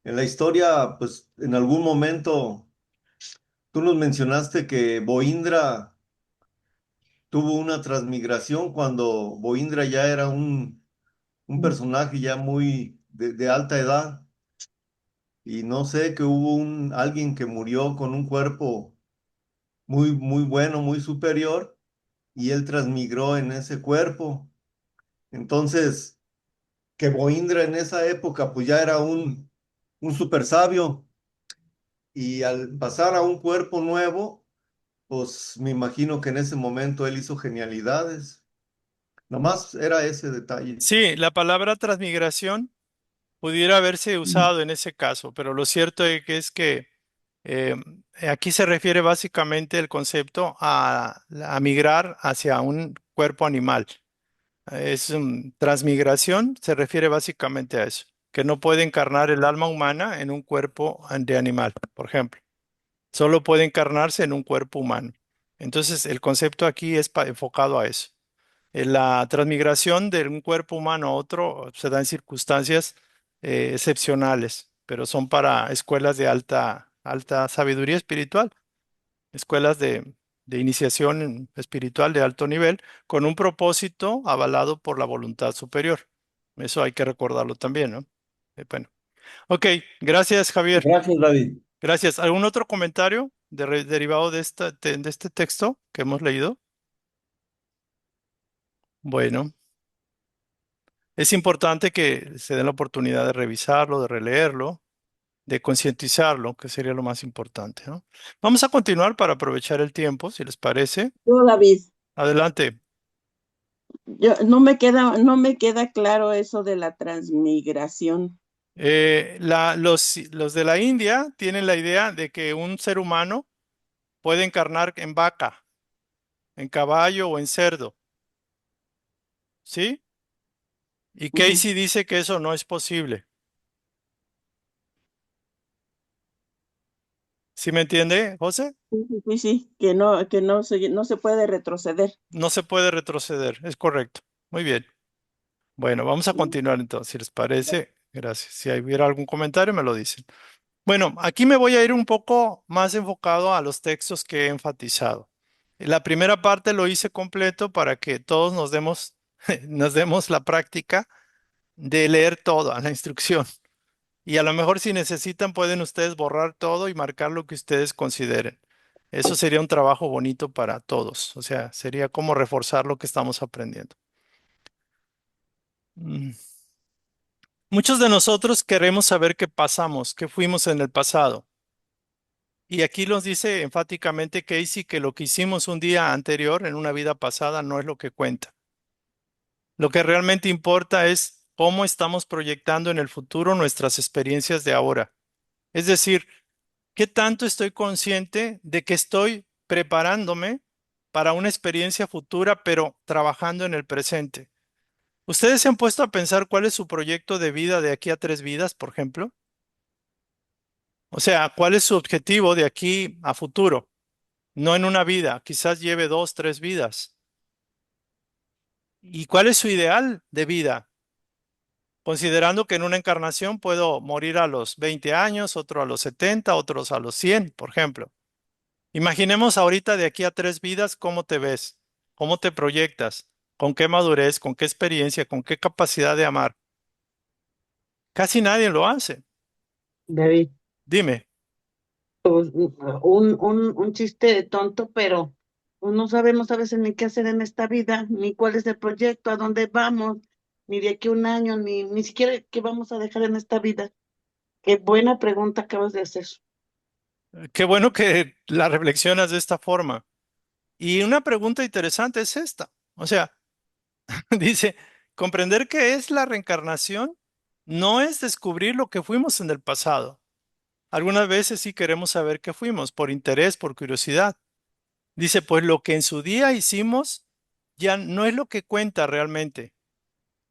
En la historia, pues en algún momento tú nos mencionaste que Boindra tuvo una transmigración cuando Boindra ya era un Mm, personaje ya muy de alta edad y no sé, que hubo alguien que murió con un cuerpo muy bueno, muy superior y él transmigró en ese cuerpo. Entonces, que Boindra en esa época pues ya era un super sabio y al pasar a un cuerpo nuevo, pues me imagino que en ese momento él hizo genialidades. Nomás era ese detalle. Sí, la palabra transmigración pudiera haberse mm, usado en ese caso, pero lo cierto es que eh, aquí se refiere básicamente el concepto a migrar hacia un cuerpo animal. Transmigración se refiere básicamente a eso, que no puede encarnar el alma humana en un cuerpo de animal, por ejemplo. Solo puede encarnarse en un cuerpo humano. Entonces, el concepto aquí es enfocado a eso. La transmigración de un cuerpo humano a otro se da en circunstancias excepcionales, pero son para escuelas de alta sabiduría espiritual, escuelas de iniciación espiritual de alto nivel, con un propósito avalado por la voluntad superior. Eso hay que recordarlo también, ¿no? Bueno, ok, gracias, Javier. Gracias, David. Gracias. ¿Algún otro comentario derivado de este texto que hemos leído? Bueno. Es importante que se den la oportunidad de revisarlo, de releerlo, de concientizarlo, que sería lo más importante, ¿no? Vamos a continuar para aprovechar el tiempo, si les parece. Yo, David, Adelante. no me queda claro eso de la transmigración. Los de la India tienen la idea de que un ser humano puede encarnar en vaca, en caballo o en cerdo, ¿sí? Y Ujú. Casey dice que eso no es posible. ¿Sí me entiende, José? Sí, sí, sí, sí, que no se puede retroceder. No se puede retroceder, es correcto. Muy bien. Bueno, vamos a continuar entonces, si les parece. Gracias. Si hubiera algún comentario, me lo dicen. Bueno, aquí me voy a ir un poco más enfocado a los textos que he enfatizado. La primera parte lo hice completo para que todos nos demos la práctica de leer toda la instrucción. Y a lo mejor si necesitan pueden ustedes borrar todo y marcar lo que ustedes consideren. Eso sería un trabajo bonito para todos. O sea, sería como reforzar lo que estamos aprendiendo. Mm. Muchos de nosotros queremos saber qué pasamos, qué fuimos en el pasado. Y aquí nos dice enfáticamente Casey que lo que hicimos un día anterior en una vida pasada no es lo que cuenta. Lo que realmente importa es cómo estamos proyectando en el futuro nuestras experiencias de ahora. Es decir, qué tanto estoy consciente de que estoy preparándome para una experiencia futura, pero trabajando en el presente. ¿Ustedes se han puesto a pensar cuál es su proyecto de vida de aquí a 3 vidas, por ejemplo? O sea, ¿cuál es su objetivo de aquí a futuro? No en una vida, quizás lleve 2, 3 vidas. ¿Y cuál es su ideal de vida? Considerando que en una encarnación puedo morir a los 20 años, otro a los 70, otros a los 100, por ejemplo. Imaginemos ahorita de aquí a 3 vidas cómo te ves, cómo te proyectas, con qué madurez, con qué experiencia, con qué capacidad de amar. Casi nadie lo hace. David, Dime, pues, un chiste tonto, pero pues, no sabemos a veces ni qué hacer en esta vida, ni cuál es el proyecto, a dónde vamos, ni de aquí a un año, ni siquiera qué vamos a dejar en esta vida. Qué buena pregunta acabas de hacer. qué bueno que la reflexionas de esta forma. Y una pregunta interesante es esta. O sea, dice, comprender qué es la reencarnación no es descubrir lo que fuimos en el pasado. Algunas veces sí queremos saber qué fuimos, por interés, por curiosidad. Dice, pues lo que en su día hicimos ya no es lo que cuenta realmente.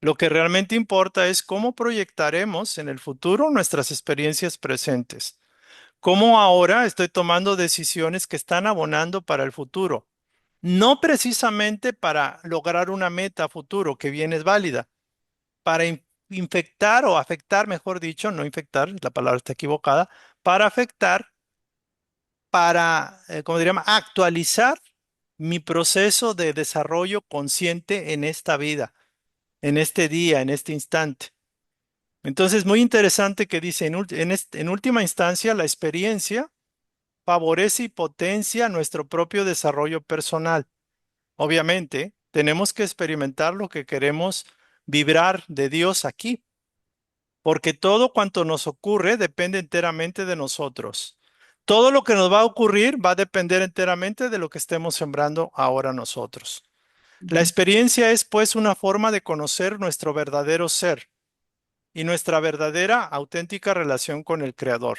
Lo que realmente importa es cómo proyectaremos en el futuro nuestras experiencias presentes. Cómo ahora estoy tomando decisiones que están abonando para el futuro. No precisamente para lograr una meta futuro que bien es válida, para infectar o afectar, mejor dicho, no infectar, la palabra está equivocada, para afectar, para, ¿cómo diríamos?, actualizar mi proceso de desarrollo consciente en esta vida, en este día, en este instante. Entonces, muy interesante que dice, en última instancia, la experiencia favorece y potencia nuestro propio desarrollo personal. Obviamente, tenemos que experimentar lo que queremos vibrar de Dios aquí, porque todo cuanto nos ocurre depende enteramente de nosotros. Todo lo que nos va a ocurrir va a depender enteramente de lo que estemos sembrando ahora nosotros. La Ujú. experiencia es pues una forma de conocer nuestro verdadero ser y nuestra verdadera auténtica relación con el Creador.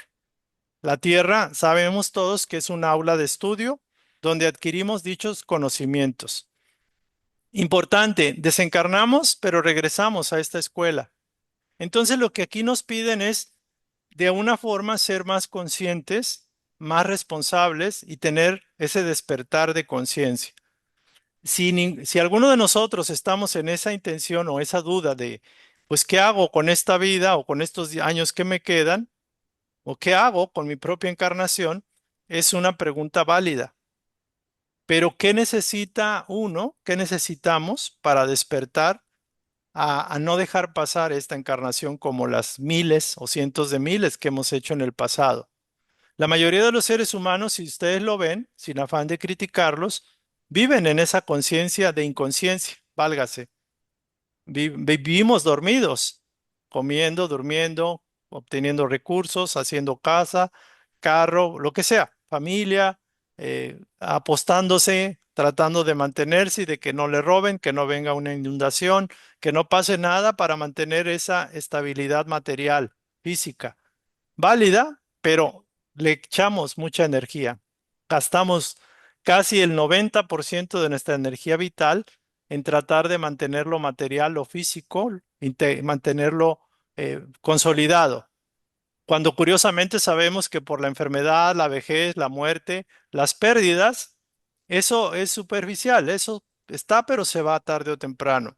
La Tierra, sabemos todos que es un aula de estudio donde adquirimos dichos conocimientos. Importante, desencarnamos, pero regresamos a esta escuela. Entonces lo que aquí nos piden es, de una forma, ser más conscientes, más responsables y tener ese despertar de conciencia. Si alguno de nosotros estamos en esa intención o esa duda de, pues, ¿qué hago con esta vida o con estos años que me quedan? ¿O qué hago con mi propia encarnación? Es una pregunta válida. Pero ¿qué necesita uno? ¿Qué necesitamos para despertar a no dejar pasar esta encarnación como las miles o cientos de miles que hemos hecho en el pasado? La mayoría de los seres humanos, si ustedes lo ven, sin afán de criticarlos, viven en esa conciencia de inconsciencia, válgase. Vivimos dormidos, comiendo, durmiendo, obteniendo recursos, haciendo casa, carro, lo que sea, familia, apostándose, tratando de mantenerse y de que no le roben, que no venga una inundación, que no pase nada para mantener esa estabilidad material, física válida, pero le echamos mucha energía. Gastamos casi el 90% de nuestra energía vital en tratar de mantenerlo material o físico, mantenerlo consolidado. Cuando curiosamente sabemos que por la enfermedad, la vejez, la muerte, las pérdidas, eso es superficial, eso está, pero se va tarde o temprano.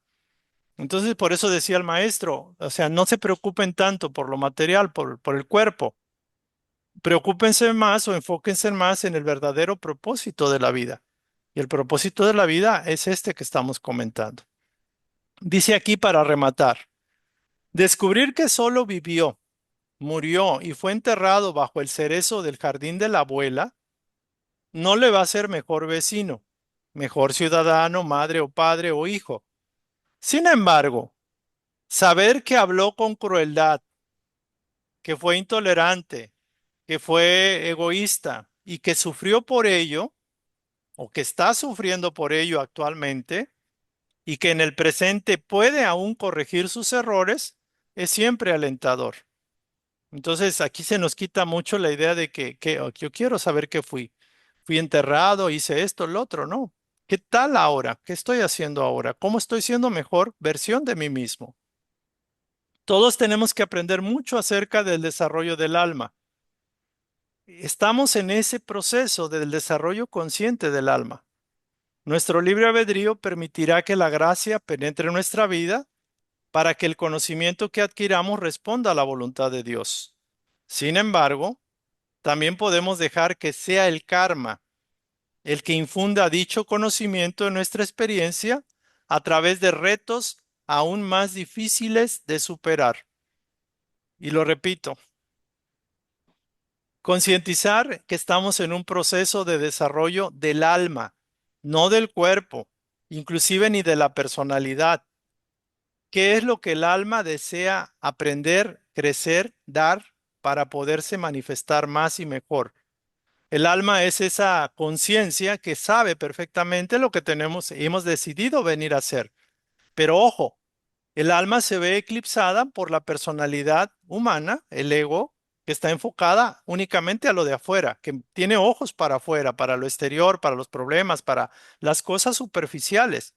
Entonces, por eso decía el maestro, o sea, no se preocupen tanto por lo material, por el cuerpo. Preocúpense más o enfóquense más en el verdadero propósito de la vida. Y el propósito de la vida es este que estamos comentando. Dice aquí para rematar, descubrir que solo vivió, murió y fue enterrado bajo el cerezo del jardín de la abuela, no le va a ser mejor vecino, mejor ciudadano, madre o padre o hijo. Sin embargo, saber que habló con crueldad, que fue intolerante, que fue egoísta y que sufrió por ello, o que está sufriendo por ello actualmente y que en el presente puede aún corregir sus errores, es siempre alentador. Entonces aquí se nos quita mucho la idea de que yo quiero saber qué fui. Fui enterrado, hice esto, lo otro, no. ¿Qué tal ahora? ¿Qué estoy haciendo ahora? ¿Cómo estoy siendo mejor versión de mí mismo? Todos tenemos que aprender mucho acerca del desarrollo del alma. Estamos en ese proceso del desarrollo consciente del alma. Nuestro libre albedrío permitirá que la gracia penetre en nuestra vida para que el conocimiento que adquiramos responda a la voluntad de Dios. Sin embargo, también podemos dejar que sea el karma el que infunda dicho conocimiento en nuestra experiencia a través de retos aún más difíciles de superar. Y lo repito, concientizar que estamos en un proceso de desarrollo del alma, no del cuerpo, inclusive ni de la personalidad. ¿Qué es lo que el alma desea aprender, crecer, dar para poderse manifestar más y mejor? El alma es esa conciencia que sabe perfectamente lo que tenemos y hemos decidido venir a hacer. Pero ojo, el alma se ve eclipsada por la personalidad humana, el ego, que está enfocada únicamente a lo de afuera, que tiene ojos para afuera, para lo exterior, para los problemas, para las cosas superficiales,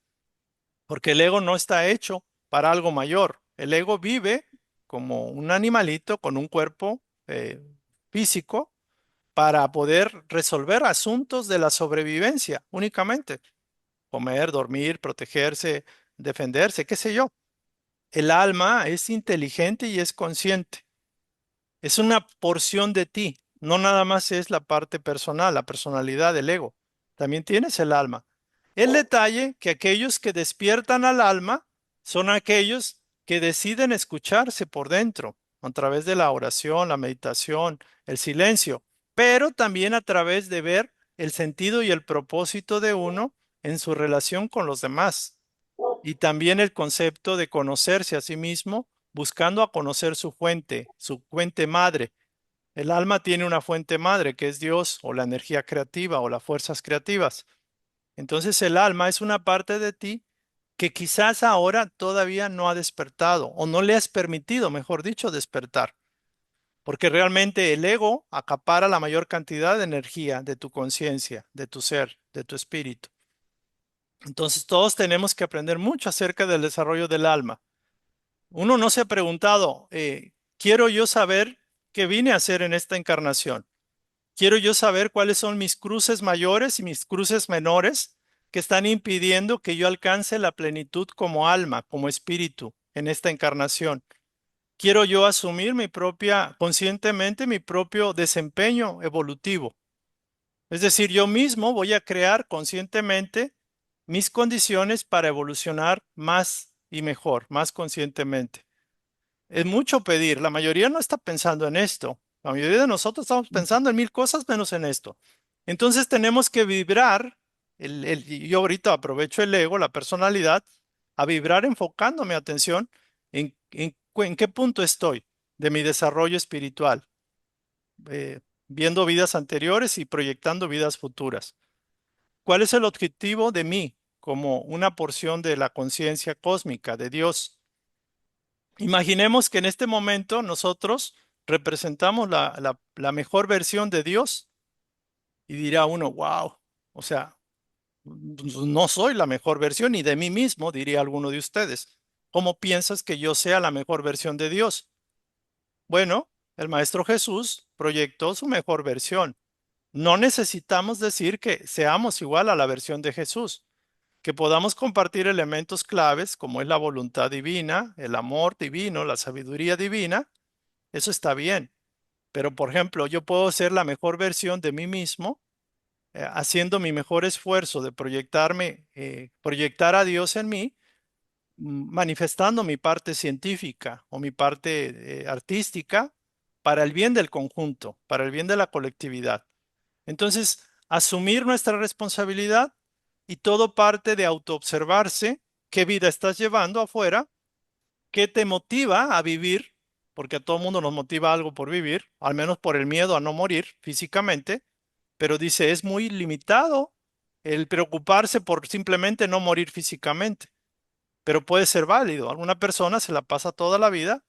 porque el ego no está hecho para algo mayor. El ego vive como un animalito con un cuerpo físico para poder resolver asuntos de la sobrevivencia únicamente. Comer, dormir, protegerse, defenderse, qué sé yo. El alma es inteligente y es consciente. Es una porción de ti. No nada más es la parte personal, la personalidad del ego. También tienes el alma. El detalle que aquellos que despiertan al alma son aquellos que deciden escucharse por dentro, a través de la oración, la meditación, el silencio, pero también a través de ver el sentido y el propósito de uno en su relación con los demás. Y también el concepto de conocerse a sí mismo, buscando a conocer su fuente madre. El alma tiene una fuente madre que es Dios o la energía creativa o las fuerzas creativas. Entonces el alma es una parte de ti que quizás ahora todavía no ha despertado o no le has permitido, mejor dicho, despertar. Porque realmente el ego acapara la mayor cantidad de energía de tu conciencia, de tu ser, de tu espíritu. Entonces todos tenemos que aprender mucho acerca del desarrollo del alma. Uno no se ha preguntado, ¿quiero yo saber qué vine a hacer en esta encarnación? ¿Quiero yo saber cuáles son mis cruces mayores y mis cruces menores que están impidiendo que yo alcance la plenitud como alma, como espíritu en esta encarnación? ¿Quiero yo asumir conscientemente mi propio desempeño evolutivo? Es decir, yo mismo voy a crear conscientemente mis condiciones para evolucionar más y mejor, más conscientemente. Es mucho pedir. La mayoría no está pensando en esto. La mayoría de nosotros estamos pensando en mil cosas menos en esto. Entonces tenemos que vibrar. Yo ahorita aprovecho el ego, la personalidad, a vibrar enfocando mi atención en qué punto estoy de mi desarrollo espiritual, viendo vidas anteriores y proyectando vidas futuras. ¿Cuál es el objetivo de mí como una porción de la conciencia cósmica de Dios? Imaginemos que en este momento nosotros representamos la mejor versión de Dios y dirá uno, wow, o sea, no soy la mejor versión ni de mí mismo, diría alguno de ustedes. ¿Cómo piensas que yo sea la mejor versión de Dios? Bueno, el Maestro Jesús proyectó su mejor versión. No necesitamos decir que seamos igual a la versión de Jesús, que podamos compartir elementos claves como es la voluntad divina, el amor divino, la sabiduría divina. Eso está bien. Pero, por ejemplo, yo puedo ser la mejor versión de mí mismo, haciendo mi mejor esfuerzo de proyectar a Dios en mí, manifestando mi parte científica o mi parte artística para el bien del conjunto, para el bien de la colectividad. Entonces, asumir nuestra responsabilidad y todo parte de autoobservarse, qué vida estás llevando afuera, qué te motiva a vivir, porque a todo mundo nos motiva algo por vivir, al menos por el miedo a no morir físicamente, pero dice, es muy limitado el preocuparse por simplemente no morir físicamente, pero puede ser válido. Alguna persona se la pasa toda la vida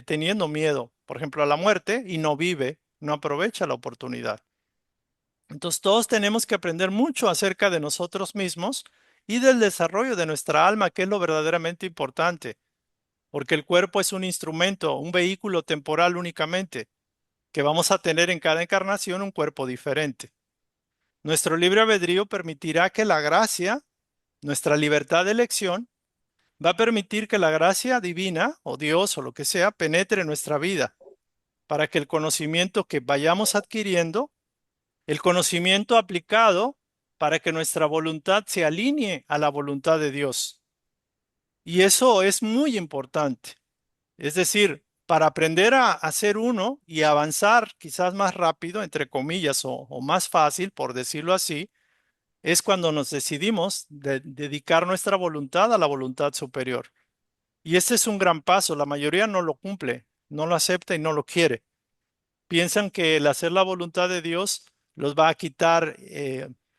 teniendo miedo, por ejemplo, a la muerte y no vive, no aprovecha la oportunidad. Entonces todos tenemos que aprender mucho acerca de nosotros mismos y del desarrollo de nuestra alma, que es lo verdaderamente importante, porque el cuerpo es un instrumento, un vehículo temporal únicamente, que vamos a tener en cada encarnación un cuerpo diferente. Nuestro libre albedrío permitirá que la gracia, nuestra libertad de elección, va a permitir que la gracia divina o Dios o lo que sea penetre en nuestra vida para que el conocimiento que vayamos adquiriendo, el conocimiento aplicado para que nuestra voluntad se alinee a la voluntad de Dios. Y eso es muy importante. Es decir, para aprender a ser uno y avanzar quizás más rápido, entre comillas, o más fácil, por decirlo así, es cuando nos decidimos dedicar nuestra voluntad a la voluntad superior. Y este es un gran paso. La mayoría no lo cumple, no lo acepta y no lo quiere. Piensan que el hacer la voluntad de Dios los va a quitar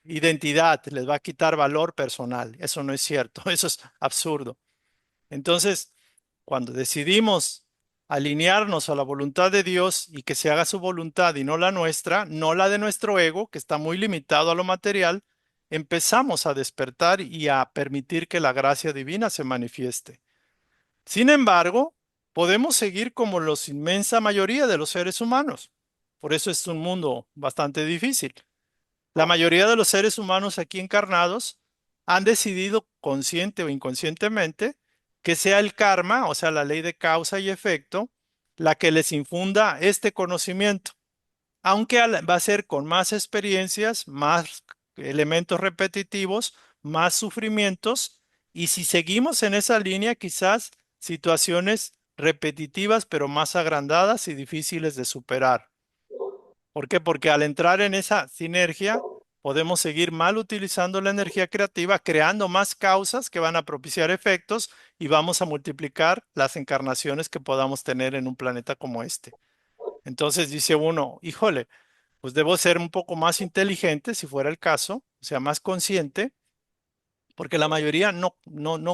identidad, les va a quitar valor personal. Eso no es cierto, eso es absurdo. Entonces, cuando decidimos alinearnos a la voluntad de Dios y que se haga su voluntad y no la nuestra, no la de nuestro ego, que está muy limitado a lo material, empezamos a despertar y a permitir que la gracia divina se manifieste. Sin embargo, podemos seguir como la inmensa mayoría de los seres humanos. Por eso es un mundo bastante difícil. La mayoría de los seres humanos aquí encarnados han decidido consciente o inconscientemente que sea el karma, o sea, la ley de causa y efecto, la que les infunda este conocimiento, aunque va a ser con más experiencias, más elementos repetitivos, más sufrimientos, y si seguimos en esa línea, quizás situaciones repetitivas, pero más agrandadas y difíciles de superar. ¿Por qué? Porque al entrar en esa sinergia, podemos seguir mal utilizando la energía creativa, creando más causas que van a propiciar efectos y vamos a multiplicar las encarnaciones que podamos tener en un planeta como este. Entonces dice uno, híjole, pues debo ser un poco más inteligente si fuera el caso, o sea, más consciente, porque la mayoría no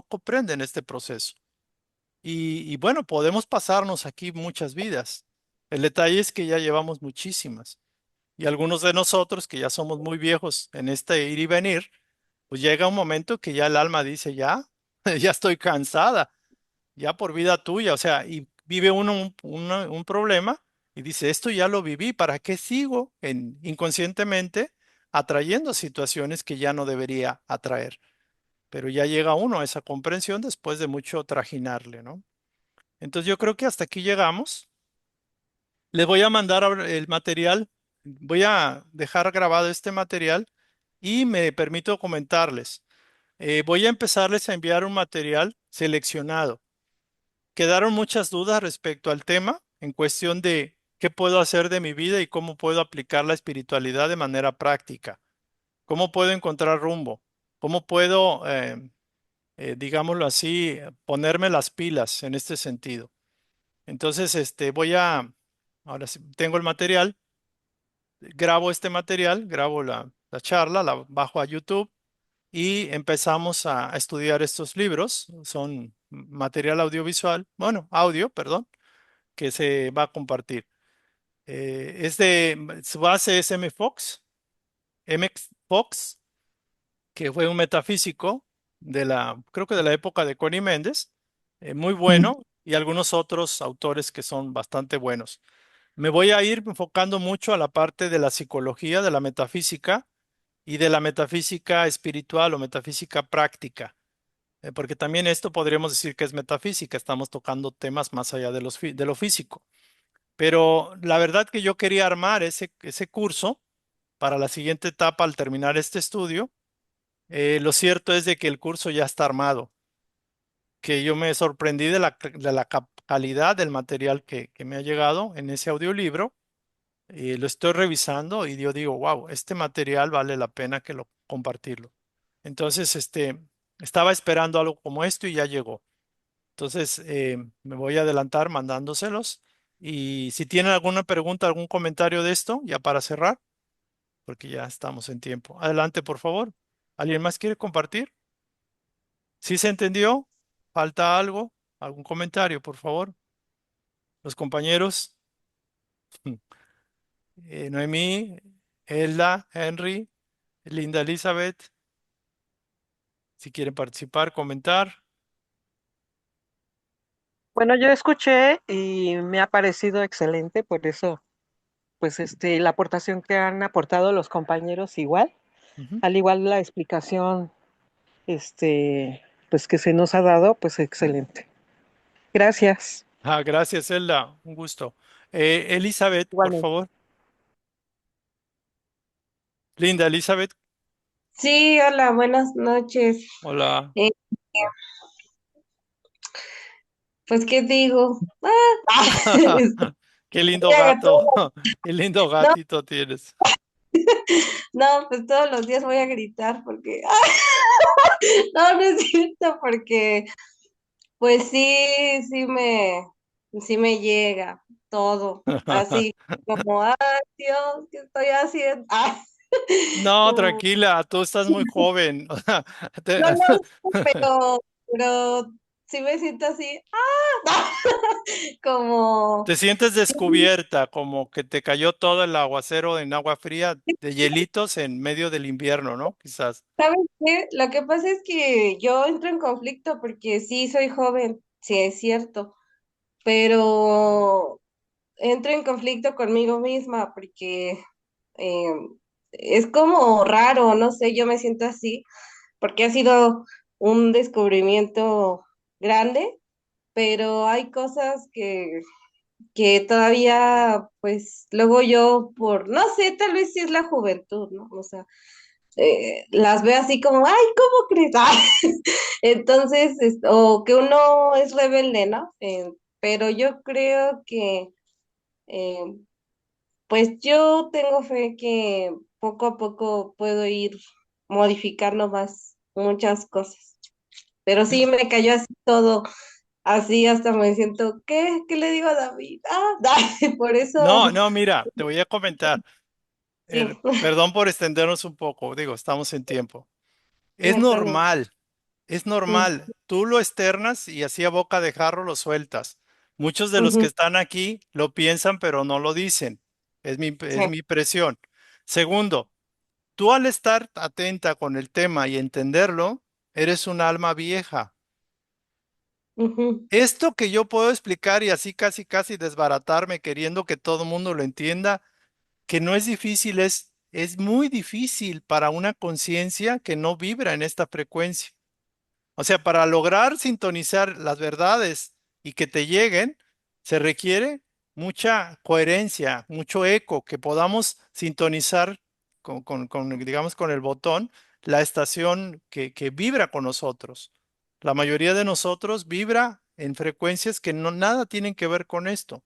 comprenden este proceso. Y bueno, podemos pasarnos aquí muchas vidas. El detalle es que ya llevamos muchísimas. Y algunos de nosotros que ya somos muy viejos en este ir y venir, pues llega un momento que ya el alma dice, ya, ya estoy cansada, ya por vida tuya, o sea, y vive uno un problema y dice, esto ya lo viví, ¿para qué sigo inconscientemente atrayendo situaciones que ya no debería atraer? Pero ya llega uno a esa comprensión después de mucho trajinarle, ¿no? Entonces yo creo que hasta aquí llegamos. Les voy a mandar el material, voy a dejar grabado este material y me permito comentarles. Voy a empezarles a enviar un material seleccionado. Quedaron muchas dudas respecto al tema en cuestión de qué puedo hacer de mi vida y cómo puedo aplicar la espiritualidad de manera práctica. ¿Cómo puedo encontrar rumbo? ¿Cómo puedo, digámoslo así, ponerme las pilas en este sentido? Entonces, ahora sí, tengo el material, grabo este material, grabo la charla, la bajo a YouTube y empezamos a estudiar estos libros. Son material audiovisual, bueno, audio, perdón, que se va a compartir. Su base es MX Fox, que fue un metafísico creo que de la época de Connie Méndez, muy Mm. bueno, y algunos otros autores que son bastante buenos. Me voy a ir enfocando mucho a la parte de la psicología, de la metafísica y de la metafísica espiritual o metafísica práctica, porque también esto podríamos decir que es metafísica, estamos tocando temas más allá de lo físico. Pero la verdad que yo quería armar ese curso para la siguiente etapa al terminar este estudio. Lo cierto es de que el curso ya está armado, que yo me sorprendí de la calidad del material que me ha llegado en ese audiolibro. Lo estoy revisando y yo digo, wow, este material vale la pena que lo compartirlo. Entonces, estaba esperando algo como esto y ya llegó. Entonces, me voy a adelantar mandándoselos. Y si tienen alguna pregunta, algún comentario de esto, ya para cerrar, porque ya estamos en tiempo. Adelante, por favor. ¿Alguien más quiere compartir? ¿Sí se entendió? ¿Falta algo? ¿Algún comentario, por favor? Los compañeros. Noemí, Elda, Henry, Linda Elizabeth, si quieren participar, comentar. Bueno, yo escuché y me ha parecido excelente, por eso, pues, la aportación que han aportado los compañeros igual, Ujú. al igual la explicación, pues, que se nos ha dado, pues, excelente. Gracias. Gracias, Elda, un gusto. Elizabeth, por Igualmente. favor. Linda Elizabeth, Sí, hola, buenas noches. hola. Eh, pues, ¿qué digo? Qué lindo Voy a gato, todo- qué lindo No, gatito tienes. no, pues todos los días voy a gritar porque, no, no es cierto, porque, pues sí, sí me llega todo, así como, ay, Dios, ¿qué estoy haciendo? No, Como, tranquila, tú estás muy joven. O sea, te, no, no, pero sí me siento así, como, te sientes descubierta, como que te cayó todo el aguacero en agua fría de hielitos en medio del invierno, ¿no? Quizás. ¿sabes qué? Lo que pasa es que yo entro en conflicto porque sí soy joven, sí es cierto, pero entro en conflicto conmigo misma porque eh, es como raro, no sé, yo me siento así, porque ha sido un descubrimiento grande, pero hay cosas que todavía, pues luego yo por, no sé, tal vez sí es la juventud, ¿no? O sea, las veo así como, ay, ¿cómo crees? Entonces, o que uno es rebelde, ¿no? Pero yo creo que, eh, pues yo tengo fe que poco a poco puedo ir modificando más muchas cosas. Pero sí me cayó así todo, así hasta me siento, ¿qué? ¿Qué le digo a David? Por eso, No, no, mira, te voy a comentar. sí, Perdón por extendernos un poco, digo, estamos en tiempo. no Es hay problema. normal, es Mm, normal. Tú lo externas y así a boca de jarro lo sueltas. Muchos de los que ujú, están aquí lo piensan, pero no lo dicen. Es sí, mi presión. Segundo, tú al estar atenta con el tema y entenderlo, eres un alma vieja. ujú, Esto que yo puedo explicar y así casi casi desbaratarme queriendo que todo el mundo lo entienda, que no es difícil, es muy difícil para una conciencia que no vibra en esta frecuencia. O sea, para lograr sintonizar las verdades y que te lleguen, se requiere mucha coherencia, mucho eco, que podamos sintonizar digamos, con el botón, la estación que vibra con nosotros. La mayoría de nosotros vibra en frecuencias que no nada tienen que ver con esto.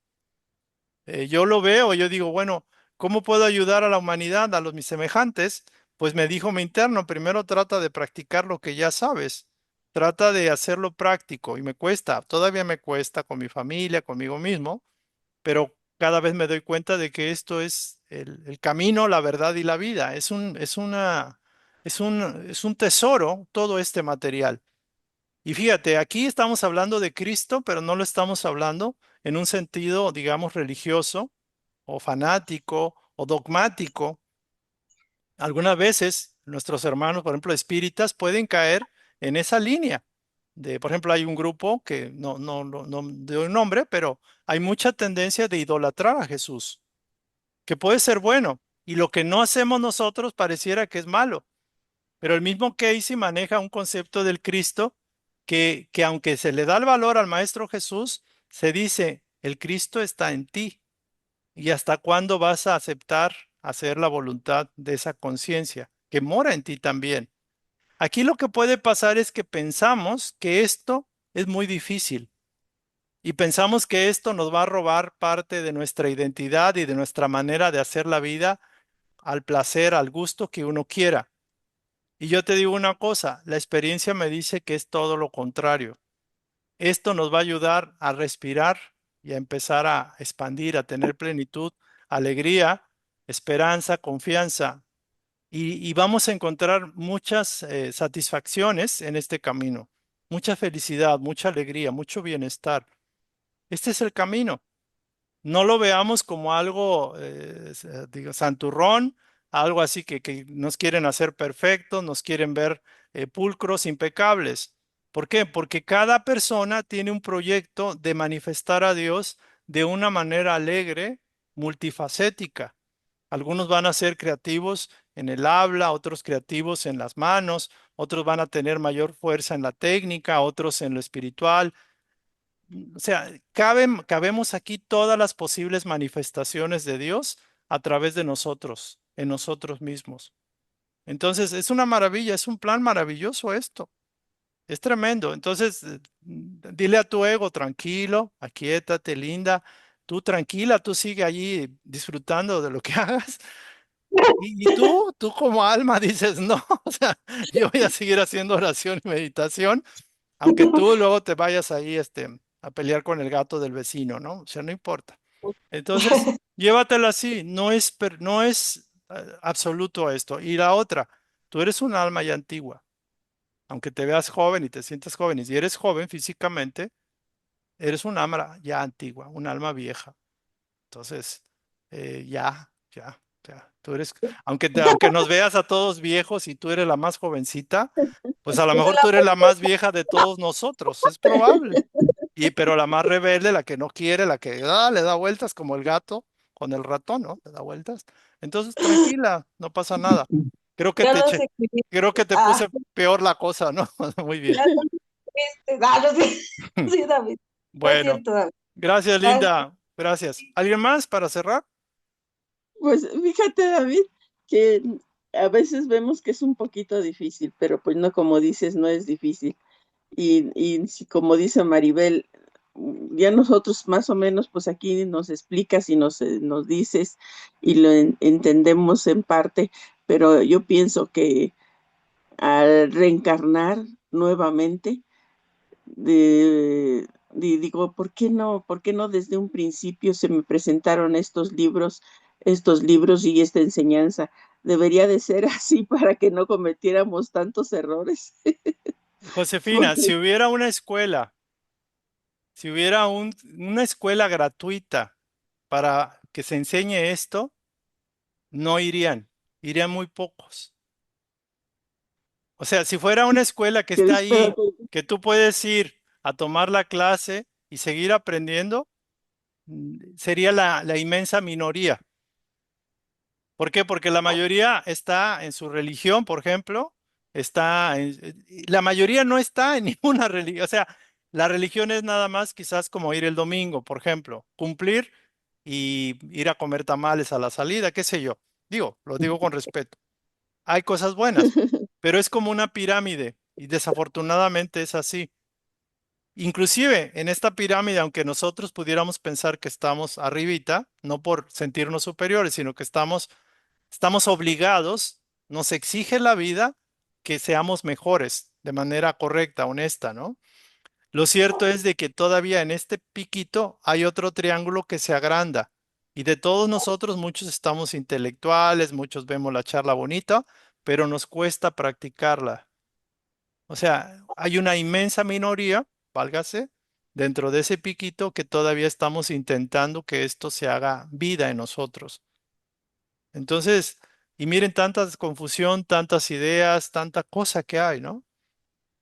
Yo lo veo, yo digo, bueno, ¿cómo puedo ayudar a la humanidad, a los mis semejantes? Pues me dijo mi interno, primero trata de practicar lo que ya sabes, trata de hacerlo práctico y me cuesta, todavía me cuesta con mi familia, conmigo mismo, pero cada vez me doy cuenta de que esto es el camino, la verdad y la vida. Es un tesoro todo este material. Y fíjate, aquí estamos hablando de Cristo, pero no lo estamos hablando en un sentido, digamos, religioso o fanático o dogmático. Algunas veces nuestros hermanos, por ejemplo, espíritas, pueden caer en esa línea. Por ejemplo, hay un grupo que no doy nombre, pero hay mucha tendencia de idolatrar a Jesús, que puede ser bueno, y lo que no hacemos nosotros pareciera que es malo. Pero el mismo Casey maneja un concepto del Cristo que aunque se le da el valor al Maestro Jesús, se dice, el Cristo está en ti. ¿Y hasta cuándo vas a aceptar hacer la voluntad de esa conciencia que mora en ti también? Aquí lo que puede pasar es que pensamos que esto es muy difícil y pensamos que esto nos va a robar parte de nuestra identidad y de nuestra manera de hacer la vida al placer, al gusto que uno quiera. Y yo te digo una cosa, la experiencia me dice que es todo lo contrario. Esto nos va a ayudar a respirar y a empezar a expandir, a tener plenitud, alegría, esperanza, confianza. Y vamos a encontrar muchas satisfacciones en este camino, mucha felicidad, mucha alegría, mucho bienestar. Este es el camino. No lo veamos como algo, digo, santurrón, algo así que nos quieren hacer perfectos, nos quieren ver pulcros, impecables. ¿Por qué? Porque cada persona tiene un proyecto de manifestar a Dios de una manera alegre, multifacética. Algunos van a ser creativos en el habla, otros creativos en las manos, otros van a tener mayor fuerza en la técnica, otros en lo espiritual. O sea, cabemos aquí todas las posibles manifestaciones de Dios a través de nosotros, en nosotros mismos. Entonces, es una maravilla, es un plan maravilloso esto. Es tremendo. Entonces, dile a tu ego, tranquilo, aquíétate, linda. Tú tranquila, tú sigue allí disfrutando de lo que hagas. Y tú como alma dices, no, o sea, yo voy a seguir haciendo oración y meditación, aunque tú luego te vayas ahí a pelear con el gato del vecino, ¿no? O sea, no importa. Entonces, llévatela así, no es absoluto esto. Y la otra, tú eres un alma ya antigua, aunque te veas joven y te sientas joven, y si eres joven físicamente, eres un alma ya antigua, un alma vieja. Entonces, ya, tú eres, aunque nos veas a todos viejos y tú eres la más jovencita, pues a lo mejor tú eres la más vieja de todos nosotros, es probable. Pero la más rebelde, la que no quiere, la que le da vueltas como el gato con el ratón, ¿no? Le da vueltas. Entonces, tranquila, no pasa nada. Creo que Ya te los eché, escribí. creo que te Ah, puse peor la cosa, ¿no? Muy bien. ya los escribiste. Ah, no, sí, sí, David. No es Bueno, cierto, David. gracias, Ah, Linda. Gracias. ¿Alguien más para cerrar? Pues fíjate, David, que a veces vemos que es un poquito difícil, pero pues no, como dices, no es difícil. Y si, como dice Maribel, ya nosotros más o menos, pues aquí nos explicas y nos dices y lo entendemos en parte, pero yo pienso que al reencarnar nuevamente, digo, ¿por qué no desde un principio se me presentaron estos libros y esta enseñanza? Debería de ser así para que no cometiéramos tantos errores. Josefina, Porque si hubiera una escuela, si hubiera una escuela gratuita para que se enseñe esto, no irían, irían muy pocos. O sea, si fuera una escuela que que está espero ahí, que que tú puedes ir a tomar la clase y seguir aprendiendo, sería la inmensa minoría. ¿Por qué? Porque la mayoría está en su religión, por ejemplo, la mayoría no está en ninguna religión. O sea, la religión es nada más quizás como ir el domingo, por ejemplo, cumplir y ir a comer tamales a la salida, qué sé yo. Lo digo con respeto. Hay cosas buenas, pero es como una pirámide y desafortunadamente es así. Inclusive en esta pirámide, aunque nosotros pudiéramos pensar que estamos arribita, no por sentirnos superiores, sino que estamos obligados, nos exige la vida que seamos mejores de manera correcta, honesta, ¿no? Lo cierto es de que todavía en este piquito hay otro triángulo que se agranda y de todos nosotros muchos estamos intelectuales, muchos vemos la charla bonita, pero nos cuesta practicarla. O sea, hay una inmensa minoría, válgase, dentro de ese piquito que todavía estamos intentando que esto se haga vida en nosotros. Entonces, y miren tanta confusión, tantas ideas, tanta cosa que hay, ¿no?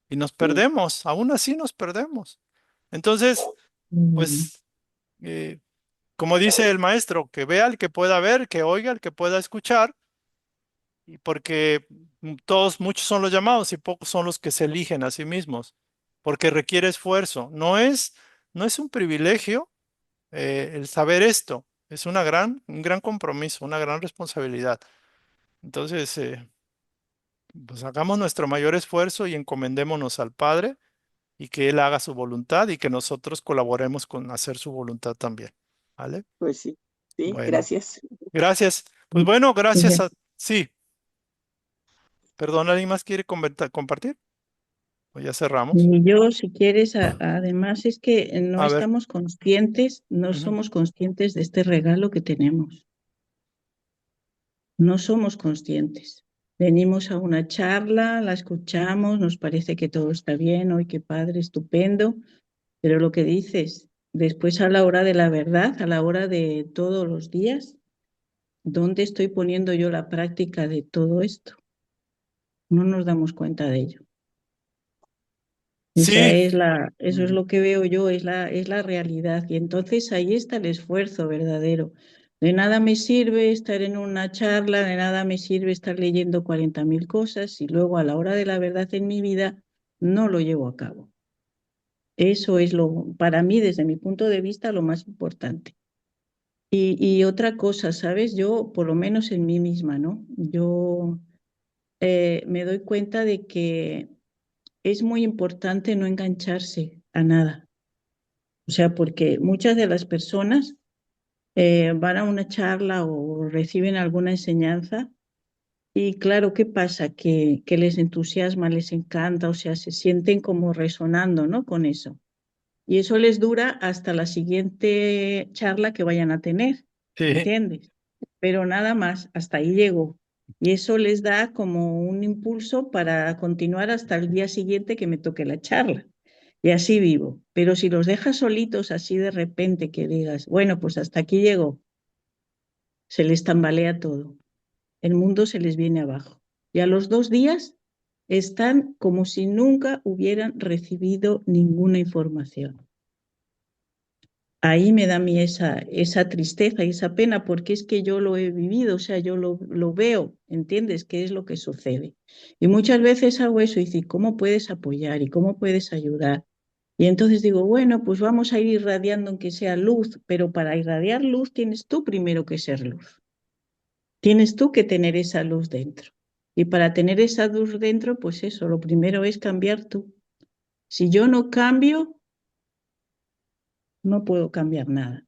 Y nos sí, perdemos, aún así nos perdemos. Entonces, Mm, pues, como dice el maestro, que vea el que pueda ver, que oiga el que pueda escuchar, y porque muchos son los llamados y pocos son los que se eligen a sí mismos, porque requiere esfuerzo. No es un privilegio el saber esto, es un gran compromiso, una gran responsabilidad. Entonces, pues hagamos nuestro mayor esfuerzo y encomendémonos al Padre y que Él haga su voluntad y que nosotros colaboremos con hacer su voluntad también. ¿Vale? pues sí, sí, Bueno, gracias. gracias. Pues bueno, gracias ya. a... Sí, perdón, ¿alguien más quiere compartir? O ya cerramos. Y yo, si quieres, además es que no A ver. estamos conscientes, no Ujú. somos conscientes de este regalo que tenemos. No somos conscientes. Venimos a una charla, la escuchamos, nos parece que todo está bien, hoy qué padre, estupendo, pero lo que dices, después a la hora de la verdad, a la hora de todos los días, ¿dónde estoy poniendo yo la práctica de todo esto? No nos damos cuenta de ello. Sí, Eso es lo que veo yo, es la realidad. Y entonces ahí está el esfuerzo verdadero. De nada me sirve estar en una charla, de nada me sirve estar leyendo 40.000 cosas y luego a la hora de la verdad en mi vida no lo llevo a cabo. Eso es para mí, desde mi punto de vista, lo más importante. Y otra cosa, ¿sabes? Yo, por lo menos en mí misma, ¿no? Yo me doy cuenta de que es muy importante no engancharse a nada. O sea, porque muchas de las personas van a una charla o reciben alguna enseñanza y claro, ¿qué pasa? Que les entusiasma, les encanta, o sea, se sienten como resonando, ¿no? Con eso. Y eso les dura hasta la siguiente charla que vayan a tener, sí, ¿entiendes? Pero nada más, hasta ahí llegó. Y eso les da como un impulso para continuar hasta el día siguiente que me toque la charla. Y así vivo. Pero si los dejas solitos así de repente que digas, bueno, pues hasta aquí llegó, se les tambalea todo. El mundo se les viene abajo. Y a los 2 días están como si nunca hubieran recibido ninguna información. Ahí me da a mí esa tristeza y esa pena porque es que yo lo he vivido, o sea, yo lo veo, ¿entiendes? ¿Qué es lo que sucede? Y muchas veces hago eso y digo, ¿cómo puedes apoyar y cómo puedes ayudar? Y entonces digo, bueno, pues vamos a ir irradiando aunque sea luz, pero para irradiar luz tienes tú primero que ser luz. Tienes tú que tener esa luz dentro. Y para tener esa luz dentro, pues eso, lo primero es cambiar tú. Si yo no cambio, no puedo cambiar nada.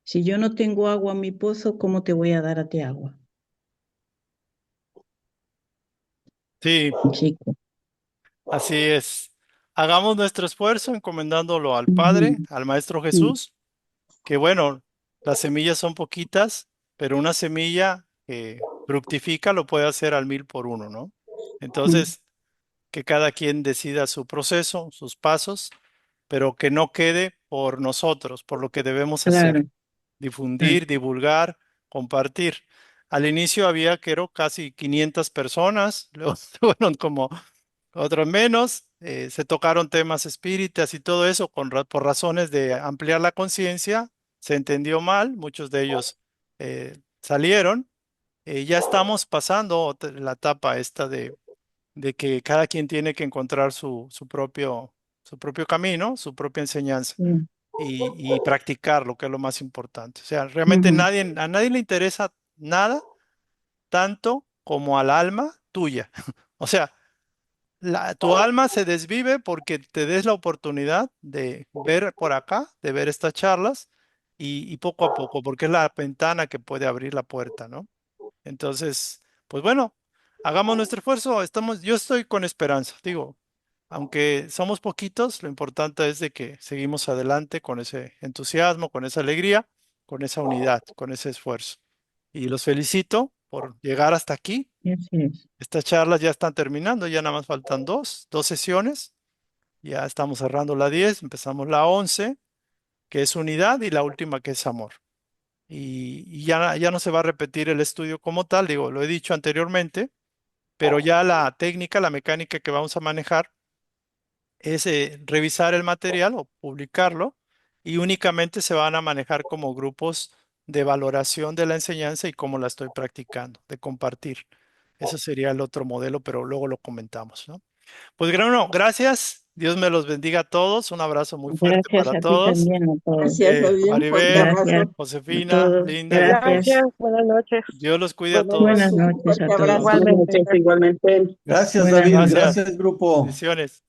Si yo no tengo agua en mi pozo, ¿cómo te voy a dar a ti agua? sí, Chico. así es. Hagamos nuestro esfuerzo encomendándolo al Padre, Ujú. al Maestro Sí, Jesús, que bueno, las semillas son poquitas, pero una semilla que fructifica lo puede hacer al 1000 por 1, ¿no? mm, Entonces, que cada quien decida su proceso, sus pasos, pero que no quede por nosotros, por lo que debemos hacer, claro, claro. difundir, divulgar, compartir. Al inicio había, creo, casi 500 personas, luego fueron como otros menos, se tocaron temas espíritas y todo eso por razones de ampliar la conciencia, se entendió mal, muchos de ellos salieron. Ya estamos pasando la etapa esta de que cada quien tiene que encontrar su propio camino, su propia enseñanza Sí. y practicar lo que es lo más importante. O sea, realmente Ujú. a nadie le interesa nada tanto como al alma tuya. O sea, tu alma se desvive porque te des la oportunidad de ver por acá, de ver estas charlas y poco a poco, porque es la ventana que puede abrir la puerta, ¿no? Entonces, pues bueno, hagamos nuestro esfuerzo. Yo estoy con esperanza, digo, aunque somos poquitos, lo importante es de que seguimos adelante con ese entusiasmo, con esa alegría, con esa unidad, con ese esfuerzo. Y los felicito por llegar hasta aquí. Así es. Estas charlas ya están terminando, ya nada más faltan dos sesiones. Ya estamos cerrando la 10, empezamos la 11, que es unidad, y la última que es amor. Y ya no se va a repetir el estudio como tal, digo, lo he dicho anteriormente, pero ya la técnica, la mecánica que vamos a manejar es revisar el material o publicarlo y únicamente se van a manejar como grupos de valoración de la enseñanza y cómo la estoy practicando, de compartir. Eso sería el otro modelo, pero luego lo comentamos, ¿no? Pues bueno, gracias. Dios me los bendiga a todos. Un abrazo muy fuerte Gracias para a ti todos. también, a todos. Gracias, Fabián. Fuerte Maribel, Gracias abrazo. a Josefina, todos. Linda, Gracias. Gracias, buenas noches. Dios los cuide a Buenas todos. Buenas noches. Un noches a fuerte todos. abrazo. Buenas Igualmente. noches, igualmente. Gracias, Buenas David. noches. Gracias. Gracias, grupo. Bendiciones.